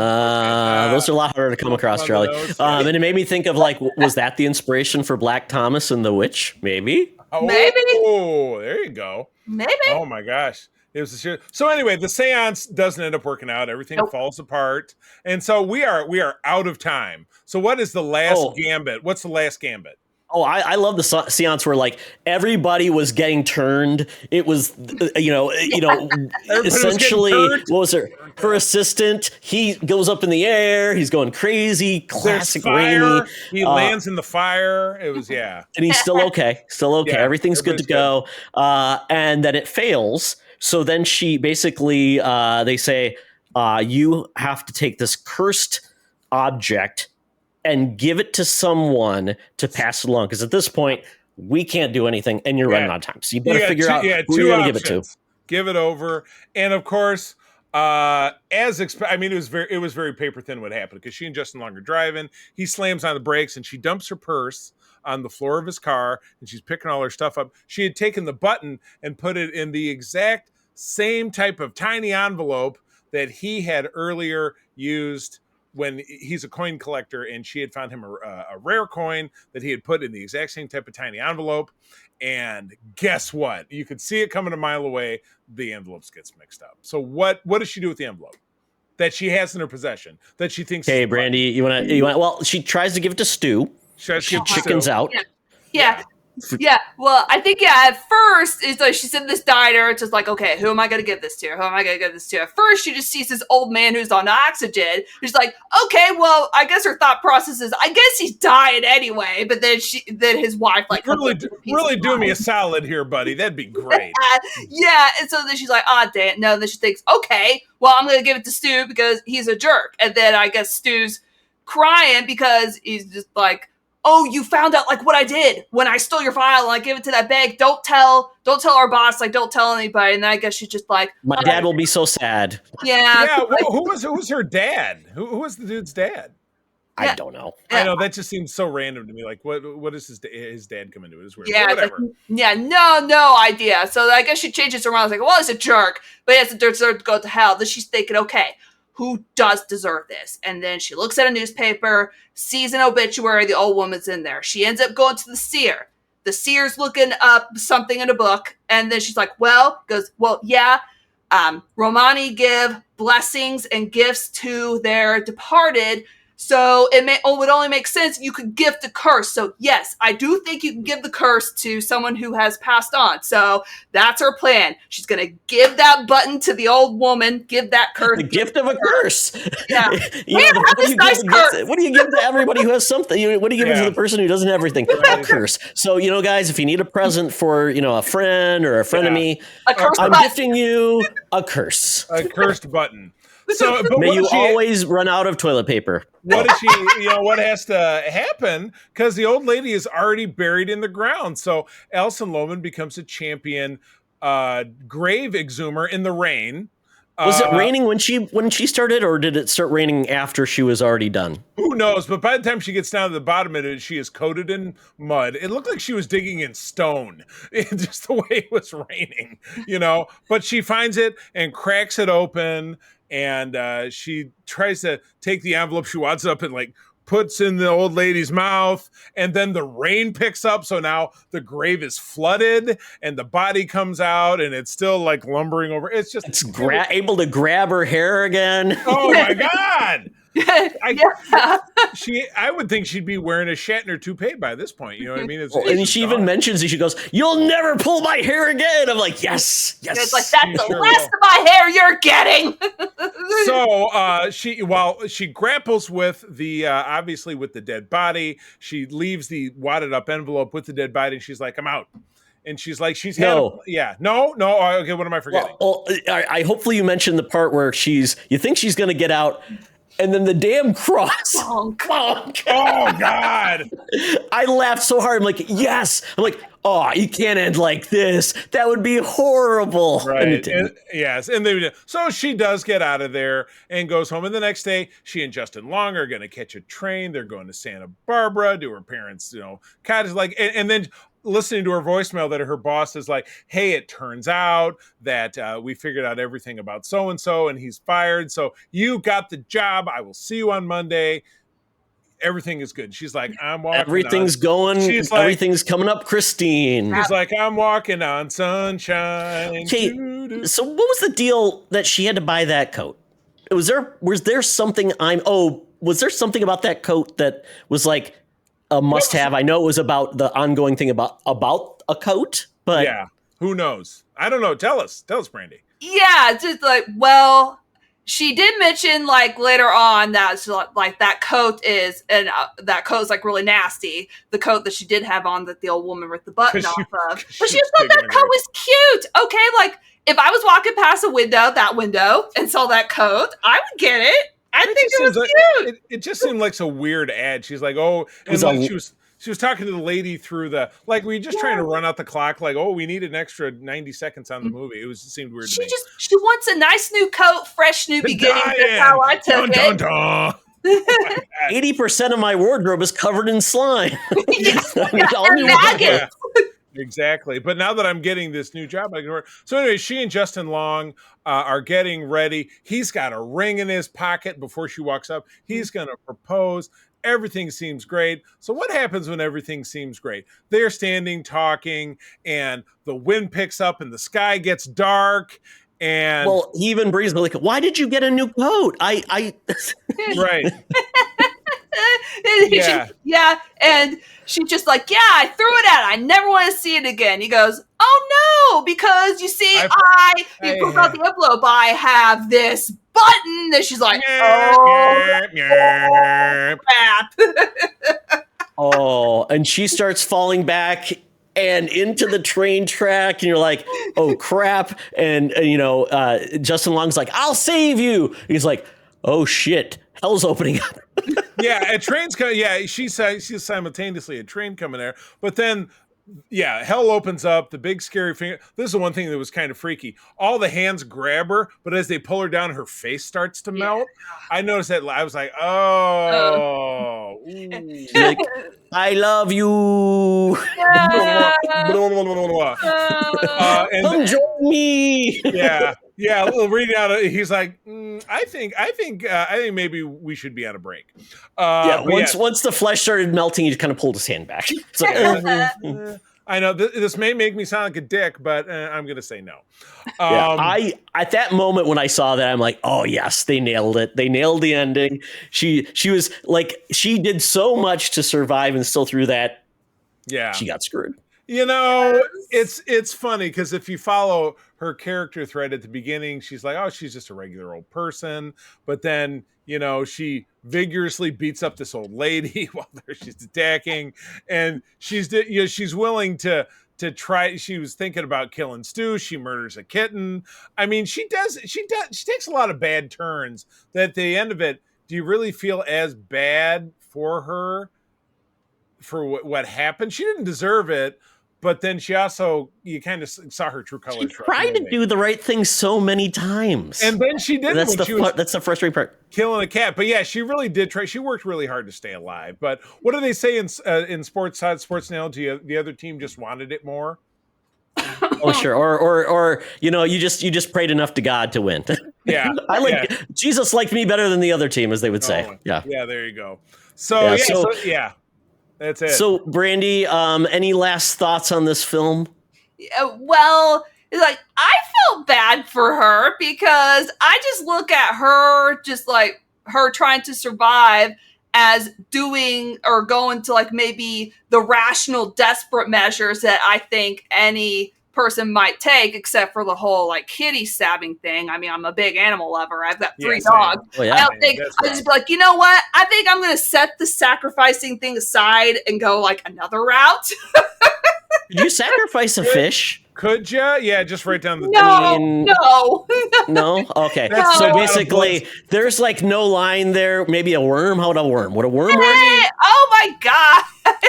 those are a lot harder to come across, Charlie. And it made me think of, like, was that the inspiration for Black Thomas and the Witch? Maybe. Maybe. Oh, there you go. Maybe. Oh my gosh. It was so anyway, the seance doesn't end up working out. Everything falls apart. And so we are out of time. So what is the last gambit? What's the last gambit? Oh, I love the seance where, like, everybody was getting turned. It was, essentially, what was her assistant? He goes up in the air. He's going crazy. Classic Raimi. He lands in the fire. It was, and he's still okay. Yeah, everything's good to go. And then it fails. So then she basically, they say, you have to take this cursed object and give it to someone to pass it along. Because at this point, we can't do anything, and you're running out of time. So you better figure out who you're going to give it to. Give it over. And of course, it was very paper thin what happened, because she and Justin Long are driving. He slams on the brakes, and she dumps her purse on the floor of his car, and she's picking all her stuff up. She had taken the button and put it in the exact same type of tiny envelope that he had earlier used when he's a coin collector, and she had found him a rare coin that he had put in the exact same type of tiny envelope. And guess what? You could see it coming a mile away. The envelopes gets mixed up. So what does she do with the envelope that she has in her possession that she thinks? Hey, Brandy, you want? Well, she tries to give it to Stu. She chickens out. Yeah. Yeah, well, I think, at first, it's like she's in this diner. It's just like, okay, who am I going to give this to? At first, she just sees this old man who's on oxygen. She's like, okay, well, I guess her thought process is, I guess he's dying anyway. But then his wife, like, really do me a solid here, buddy. That'd be great. Yeah, and so then she's like, damn, no. And then she thinks, okay, well, I'm going to give it to Stu because he's a jerk. And then I guess Stu's crying because he's just like, oh, you found out, like, what I did when I stole your file and I gave it to that bank. Don't tell our boss, like, don't tell anybody. And then I guess she's just like, my dad will be so sad. Yeah. Who was her dad? Who was the dude's dad? I don't know. I know, that just seems so random to me. Like, what does his dad come into it? It's weird. Yeah, whatever. No idea. So I guess she changes around. I was like, well, he's a jerk, but he has to deserve to go to hell. Then she's thinking, okay, who does deserve this. And then she looks at a newspaper, sees an obituary, the old woman's in there. She ends up going to the seer. The seer's looking up something in a book, and then she's like, Romani give blessings and gifts to their departed, so would only make sense you could gift a curse. So yes, I do think you can give the curse to someone who has passed on. So that's her plan. She's going to give that button to the old woman, give that curse. The gift of a curse. Yeah. What do you give to everybody who has something? What do you give to the person who doesn't have everything? A curse. So, guys, if you need a present for, a friend or a frenemy, I'm gifting you a curse. A cursed button. So, may you always run out of toilet paper. What is she? What has to happen? Because the old lady is already buried in the ground. So Alison Lohman becomes a champion grave exhumer in the rain. Was it raining when she started, or did it start raining after she was already done? Who knows? But by the time she gets down to the bottom of it, she is coated in mud. It looked like she was digging in stone, just the way it was raining, But she finds it and cracks it open. And she tries to take the envelope. She wads up and puts in the old lady's mouth. And then the rain picks up. So now the grave is flooded and the body comes out and it's still lumbering over. It's able to grab her hair again. Oh my God. I would think she'd be wearing a Shatner toupee by this point. You know what I mean? And she even mentions it. She goes, "You'll never pull my hair again." I'm like, yes. It's like, that's the last of my hair you're getting. So while she grapples with obviously with the dead body, she leaves the wadded up envelope with the dead body, and she's like, "I'm out." And she's like, no. Okay, what am I forgetting? Well, I hopefully you mentioned the part where you think she's going to get out. And then the damn cross. Bonk. Oh, God. I laughed so hard. I'm like, yes. I'm like, oh, you can't end like this. That would be horrible. Right. Yes. And so she does get out of there and goes home. And the next day, she and Justin Long are going to catch a train. They're going to Santa Barbara to her parents, cottage. And then listening to her voicemail that her boss is like, "Hey, it turns out that we figured out everything about so-and-so and he's fired. So you got the job. I will see you on Monday. Everything is good." She's like, "I'm walking Everything's going. Everything's coming up, Christine." She's like, "I'm walking on sunshine." Okay, so what was the deal that she had to buy that coat? Was there something was there something about that coat that was like a must-have? I know it was about the ongoing thing about a coat, but yeah, who knows? I don't know. Tell us, Brandy. Yeah, just she did mention later on that that coat is, and that coat's really nasty. The coat that she did have on that the old woman ripped the button off of, but she just thought that coat was cute. Okay, if I was walking past that window and saw that coat, I would get it. I think it was cute. It just seemed like a weird ad. She's like, "Oh," and she was talking to the lady through were you just trying to run out the clock? We need an extra 90 seconds on the movie. It seemed weird to me. She wants a nice new coat, fresh new beginning. That's how I took it. 80% of my wardrobe is covered in slime. Maggots. Exactly. But now that I'm getting this new job, I can work. So anyway, she and Justin Long are getting ready. He's got a ring in his pocket before she walks up. He's going to propose. Everything seems great. So what happens when everything seems great? They're standing talking and the wind picks up and the sky gets dark. And he even breathes like, "Why did you get a new coat?" I Right. Yeah. And she's just like, "Yeah, I threw it out. I never want to see it again." He goes, "Oh no, because you see, he pulls out the envelope. I have this button." And she's like, crap. And she starts falling back and into the train track, and you're like, "Oh crap!" And Justin Long's like, "I'll save you." He's like, "Oh shit, hell's opening up." Yeah, a train's coming. Yeah, she's simultaneously a train coming there, but then hell opens up. The big scary finger. This is the one thing that was kind of freaky. All the hands grab her, but as they pull her down, her face starts to melt. I noticed that. I was like, "Oh." Like, "I love you." And come join me. Yeah. Reading out, he's like, I think maybe we should be on a break. Once the flesh started melting, he just kind of pulled his hand back. It's like, I know this may make me sound like a dick, but I'm going to say no. I at that moment when I saw that, I'm like, oh yes, they nailed it. They nailed the ending. She was like, she did so much to survive, and still through that, she got screwed. You know, it's funny because if you follow her character thread at the beginning, she's like, oh, she's just a regular old person. But then, you know, she vigorously beats up this old lady while she's attacking. And she's willing to try. She was thinking about killing Stu. She murders a kitten. I mean, she takes a lot of bad turns that at the end of it, do you really feel as bad for her for what happened? She didn't deserve it. But then she also, you kind of saw her true colors. She tried to do the right thing so many times. And then she didn't. That's the frustrating part. Killing a cat. But yeah, she really did try. She worked really hard to stay alive. But what do they say in sports analogy? The other team just wanted it more. Oh, sure. Or you know, you just prayed enough to God to win. Yeah. Jesus liked me better than the other team, as they would say. Yeah. Yeah, there you go. So, yeah. That's it. So, Brandy, any last thoughts on this film? Well, like, I felt bad for her because I just look at her, just like her trying to survive as doing or going to like maybe the rational, desperate measures that I think any person might take, except for the whole like kitty stabbing thing. I mean, I'm a big animal lover. I've got 3 dogs. Oh, yeah. I don't think I just be like, you know what? I think I'm going to set the sacrificing thing aside and go like another route. Did you sacrifice a fish? Could you? Yeah, just right down the. No. Okay. That's so basically, there's like no line there. Maybe a worm. How would a worm? Would a worm hurt me? Oh my god!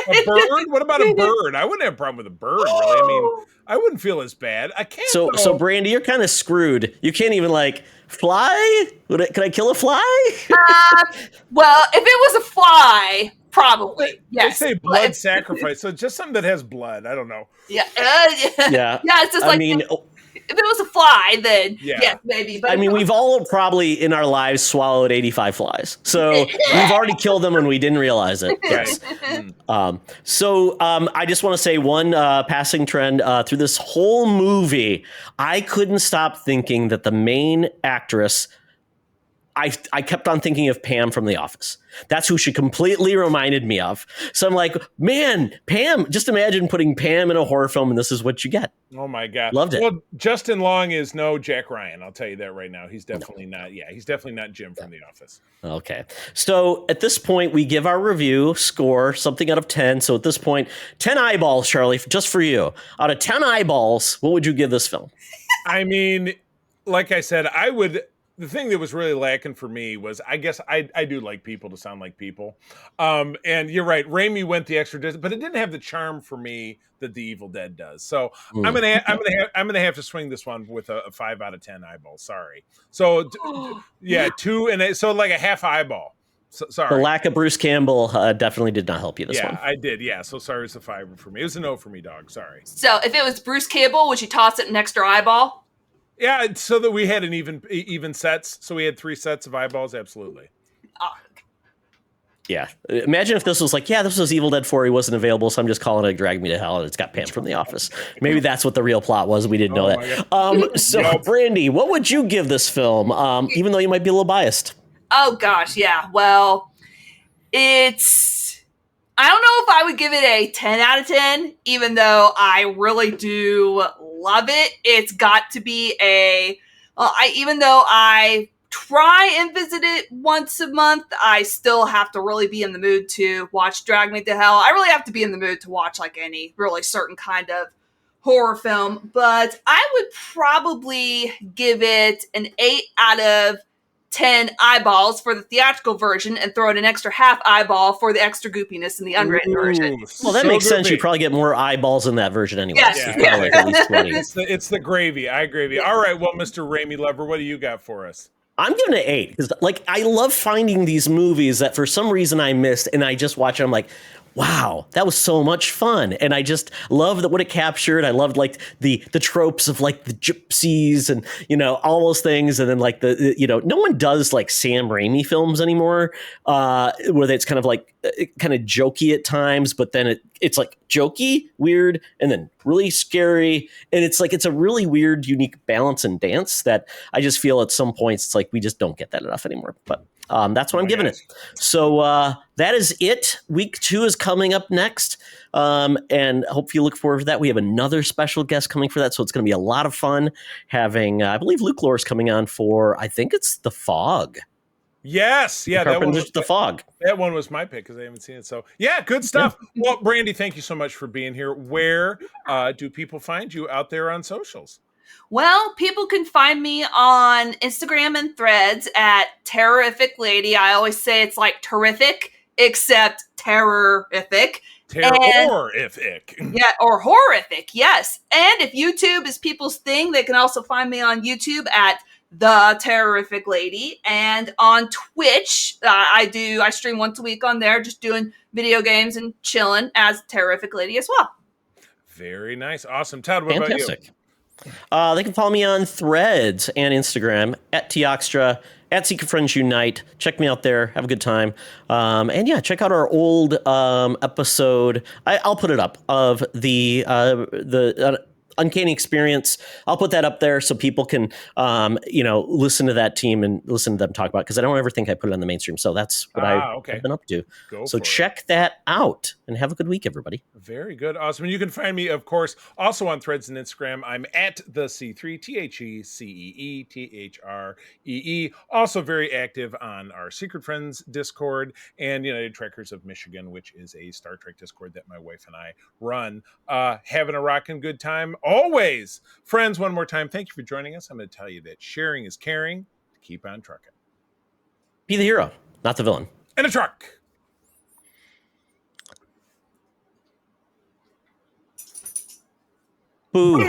A bird? What about a bird? I wouldn't have a problem with a bird. Really. I mean, I wouldn't feel as bad. I can't. So Brandy, you're kind of screwed. You can't even like fly. Could I kill a fly? Well, if it was a fly, probably. Yes. They say blood sacrifice, so just something that has blood. I don't know. Yeah. Yeah. Yeah. It's just like. If it was a fly, then yes, maybe. But I mean, we've all probably in our lives swallowed 85 flies. So we've already killed them and we didn't realize it. Yes. I just want to say one passing trend through this whole movie. I couldn't stop thinking that the main actress, I kept on thinking of Pam from The Office. That's who she completely reminded me of. So I'm like, man, Pam, just imagine putting Pam in a horror film and this is what you get. Oh my God. Loved it. Well, Justin Long is no Jack Ryan. I'll tell you that right now. He's definitely not. Yeah, he's definitely not Jim from The Office. Okay. So at this point, we give our review score, something out of 10. So at this point, 10 eyeballs, Charlie, just for you. Out of 10 eyeballs, what would you give this film? I mean, like I said, the thing that was really lacking for me was, I guess I do like people to sound like people. And you're right, Raimi went the extra distance, but it didn't have the charm for me that The Evil Dead does. So I'm gonna have to swing this one with a 5 out of 10 eyeball. Sorry. So 2 and so like a half eyeball. So, sorry. The lack of Bruce Campbell definitely did not help you this one. Yeah, I did. Yeah. So sorry, it's a 5 for me. It was a no for me, dog. Sorry. So if it was Bruce Campbell, would you toss it an extra eyeball? Yeah, so that we had an even sets. So we had 3 sets of eyeballs. Absolutely. Yeah. Imagine if this was like, this was Evil Dead 4. He wasn't available, so I'm just calling it Drag Me to Hell, and it's got Pam from The Office. Maybe that's what the real plot was. We didn't know that. Brandy, what would you give this film, even though you might be a little biased? Oh, gosh, yeah. Well, I don't know if I would give it a 10 out of 10, even though I really do love it. It's got to be even though I try and visit it once a month, I still have to really be in the mood to watch Drag Me to Hell. I really have to be in the mood to watch like any really certain kind of horror film, but I would probably give it an 8 out of 10 eyeballs for the theatrical version and throw in an extra half eyeball for the extra goopiness in the unwritten version. Well, that makes sense. You probably get more eyeballs in that version anyway. Yes. Like at least 20. It's the gravy. I agree. All right. Well, Mr. Raimi Lover, what do you got for us? I'm giving it 8 because, like, I love finding these movies that for some reason I missed, and I just watch it. I'm like, wow, that was so much fun. And I just loved what it captured. I loved like the tropes of like the gypsies and, all those things. And then like no one does like Sam Raimi films anymore, where it's kind of like kind of jokey at times, but then it's like jokey, weird, and then really scary. And it's like, it's a really weird, unique balance and dance that I just feel at some points, it's like, we just don't get that enough anymore. But that's what I'm giving it. So that is it. Week 2 is coming up next. And I hope you look forward to that. We have another special guest coming for that. So it's going to be a lot of fun having, I believe Luke Lore's coming on for, I think it's The Fog. Yes. Yeah. That one was The Fog. That one was my pick because I haven't seen it. So yeah, good stuff. Yeah. Well, Brandy, thank you so much for being here. Where do people find you out there on socials? Well, people can find me on Instagram and Threads at Terrorific Lady. I always say it's like terrific, except terrorific. Terrorific. Yeah, or horrific, yes. And if YouTube is people's thing, they can also find me on YouTube at The Terrorific Lady. And on Twitch, I stream once a week on there, just doing video games and chilling as Terrific Lady as well. Very nice. Awesome. Todd, what about you? They can follow me on Threads and Instagram at Tioxtra, at Secret Friends Unite. Check me out there. Have a good time. And yeah, check out our old episode. I'll put it up of the Uncanny Experience. I'll put that up there so people can, listen to that team and listen to them talk about it, because I don't ever think I put it on the mainstream. So that's what I've been up to. So check that out and have a good week, everybody. Very good. Awesome. And you can find me, of course, also on Threads and Instagram. I'm at the C3, TheCeeThree. Also very active on our Secret Friends Discord and United Trekkers of Michigan, which is a Star Trek Discord that my wife and I run. Having a rockin' good time. Always. Friends, one more time, thank you for joining us. I'm going to tell you that sharing is caring. Keep on trucking. Be the hero, not the villain. In a truck. Boo.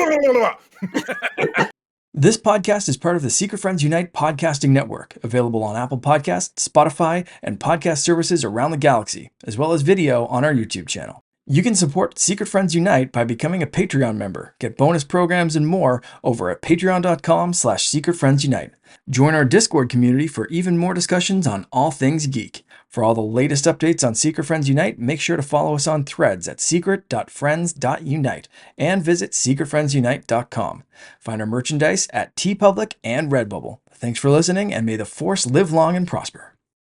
This podcast is part of the Secret Friends Unite podcasting network, available on Apple Podcasts, Spotify, and podcast services around the galaxy, as well as video on our YouTube channel. You can support Secret Friends Unite by becoming a Patreon member, get bonus programs and more over at patreon.com/secretfriendsunite. Join our Discord community for even more discussions on all things geek. For all the latest updates on Secret Friends Unite, make sure to follow us on Threads at secret.friends.unite and visit secretfriendsunite.com. Find our merchandise at TeePublic and Redbubble. Thanks for listening, and may the Force live long and prosper.